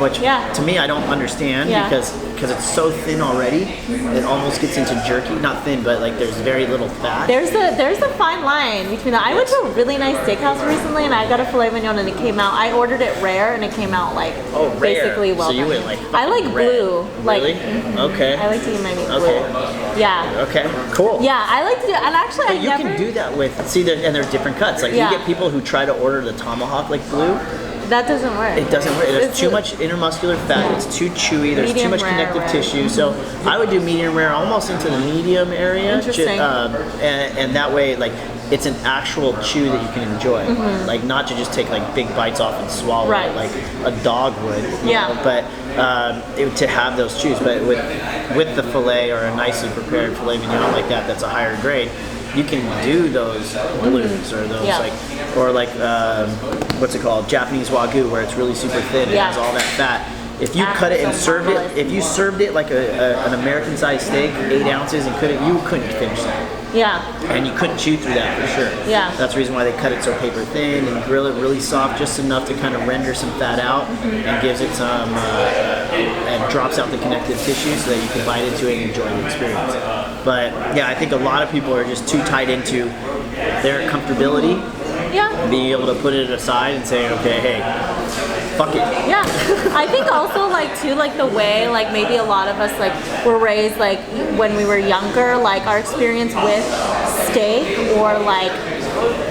Which to me I don't understand, because it's so thin already. It almost gets into jerky. Not thin, but like there's very little fat. There's a fine line between that. I went to a really nice steakhouse recently, and I got a filet mignon, and it came out. I ordered it rare, and it came out like basically well done. So you went like I like blue. Really? Like, Okay. I like to eat my meat blue. Yeah. Okay. Cool. Yeah, I like to do. And actually, but you can do that with and there's different cuts. Like you get people who try to order the tomahawk like blue. That doesn't work. It doesn't work. There's too much intermuscular fat. It's too chewy. There's too much connective tissue. So I would do medium rare, almost into the medium area. Interesting. And that way, like, it's an actual chew that you can enjoy. Like, not to just take like big bites off and swallow it like a dog would. You know? But to have those chews. But with the fillet or a nicely prepared filet mignon like that's a higher grade, you can do those blues or those like what's it called, Japanese wagyu, where it's really super thin and has all that fat. If you cut it and served it, if you served it like an American-sized steak, 8 ounces, and you couldn't finish that. Yeah. And you couldn't chew through that for sure. Yeah. That's the reason why they cut it so paper thin and grill it really soft, just enough to kind of render some fat out and gives it some, and drops out the connective tissue so that you can bite into it and enjoy the experience. But yeah, I think a lot of people are just too tied into their comfortability. Yeah. Being able to put it aside and say, okay, hey, fuck it. Yeah. I think also like too, like the way like maybe a lot of us like were raised like when we were younger, like our experience with steak or like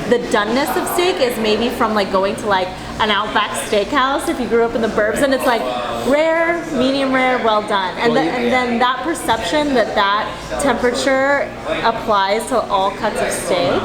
the doneness of steak is maybe from like going to like an Outback Steakhouse if you grew up in the burbs, and it's like rare, medium rare, well done, and then that perception that temperature applies to all cuts of steak.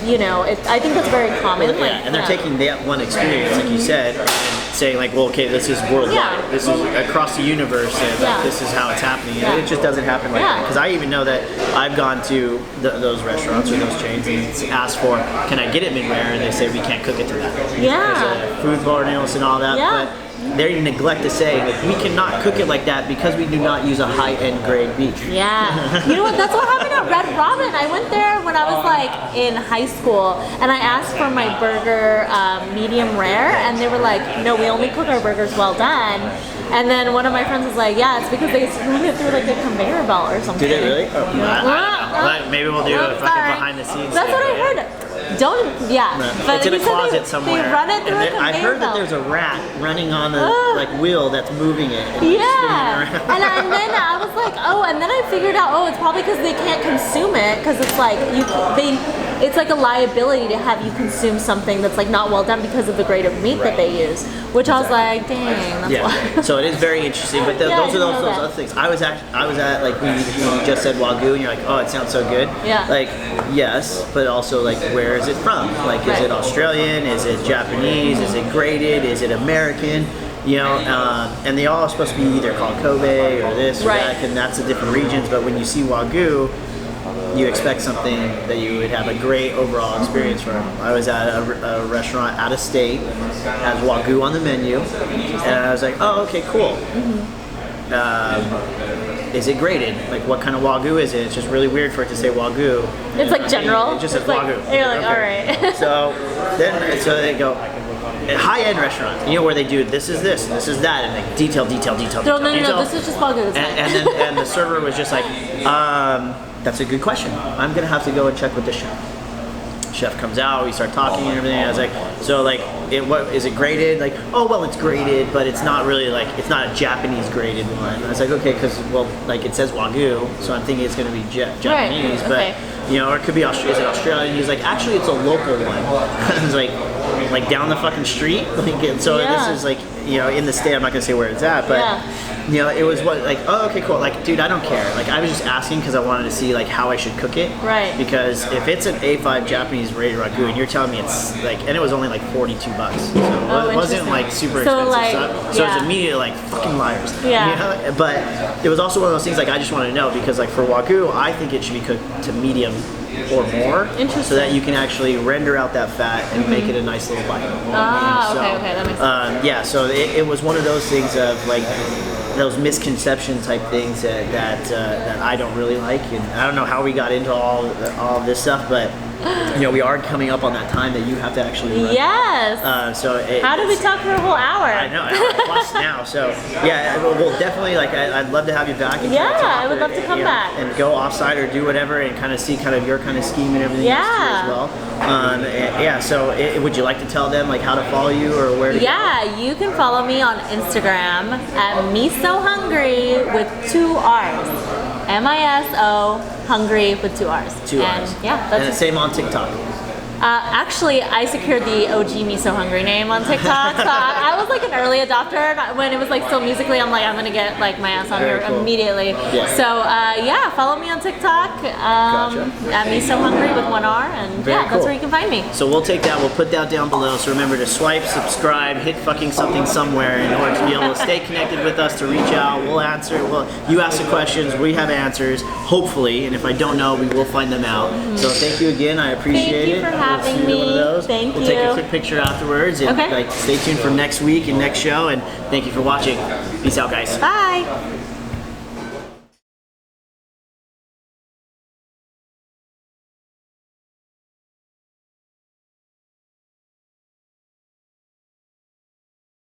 You know, I think that's very common. Well, yeah, and they're taking that one experience, like you said, and saying like, well, okay, this is worldwide, Yeah. this is across the universe, and like, this is how it's happening. Yeah. And it just doesn't happen like that. Yeah. Because I even know that I've gone to those restaurants or those chains and asked for, can I get it mid-rare? And they say we can't cook it to that. Yeah. Because of food ordinance and all that. Yeah. But they neglect to say like, we cannot cook it like that because we do not use a high-end grade beef. Yeah. You know what? That's what happened at Red Robin. I went there when I was like in high school, and I asked for my burger medium rare, and they were like, no, we only cook our burgers well done. And then one of my friends was like, yeah, it's because they run it through like a conveyor belt or something. Did it really? Oh, I don't know. Maybe we'll do a fucking behind the scenes. That's what I heard. Don't, but it's in a he said closet somewhere. They run it through a conveyor I heard that belt. there's a rat running on the like wheel that's moving it. And Yeah, and then I was like, oh, and then I figured out, oh, it's probably because they can't consume it because it's like it's like a liability to have you consume something that's like not well done because of the grade of meat that they use. Which I was like, dang, that's why. So it is very interesting, but those are those other things. I was at like when you just said Wagyu, and you're like, oh, it sounds so good. Yeah. Like yes, but also like where is it from? Like is it Australian? Is it Japanese? Is it graded? Is it American? You know, and they all are supposed to be either called Kobe or this or that, and that's the different regions. But when you see Wagyu, you expect something that you would have a great overall experience from. I was at a restaurant out of state, has Wagyu on the menu, and I was like, oh, okay, cool. Is it graded? Like, what kind of Wagyu is it? It's just really weird for it to say Wagyu. It's like general. It just says Wagyu. Like, you're like, all right. So they go, high-end restaurants, you know, where they do this is this, and this is that, and like detail. No, this is just Wagyu. And the server was just like, that's a good question. I'm gonna have to go and check with the chef. Chef comes out, we start talking and everything. I was like, so like, what is it graded? Like, oh well, it's graded, but it's not really like, it's not a Japanese graded one. I was like, okay, because well, like it says Wagyu, so I'm thinking it's gonna be Japanese, but you know, or it could be is it Australian? He's like, actually, it's a local one. I was like down the fucking street. Like, so this is like, you know, in the state. I'm not gonna say where it's at, but you know, it was what like, oh, okay, cool. Like, dude, I don't care. Like, I was just asking because I wanted to see like how I should cook it. Right. Because if it's an A5 Japanese rated ragu and you're telling me it's like, and it was only like $42, so it wasn't like super expensive stuff. So it's immediately like fucking liars. Yeah. You know? But it was also one of those things like I just wanted to know because like for Wagyu, I think it should be cooked to medium or more, so that you can actually render out that fat and make it a nice little bite. Okay, that makes sense. Yeah, so it was one of those things of like those misconception type things that I don't really like, and I don't know how we got into all of this stuff, but you know, we are coming up on that time that you have to actually run. Yes. How did we talk for a whole hour? I know, hour plus now. So yeah, we'll definitely like. I'd love to have you back. And I would love to come back and go offsite or do whatever and kind of see kind of your kind of scheme and everything as well. So would you like to tell them like how to follow you or where? To go? You can follow me on Instagram at Misohungrry with 2 R's. MISO hungry with 2 R's. 2 R's. That's the same on TikTok. Actually, I secured the OG Misohungrry name on TikTok. So I was like an early adopter when it was like still Musically. I'm like, I'm gonna get like my ass on here immediately. Yeah. So follow me on TikTok at Misohungrry with 1 R, and that's where you can find me. So we'll take that. We'll put that down below. So remember to swipe, subscribe, hit fucking something somewhere in order to be able to stay connected with us, to reach out. We'll answer. You ask the questions, we have answers, hopefully. And if I don't know, we will find them out. So thank you again. I appreciate it. having We'll see you in one of me. those. Thank we'll you. take a quick picture afterwards, and Okay. like stay tuned for next week and next show. And thank you for watching. Peace out, guys. Bye.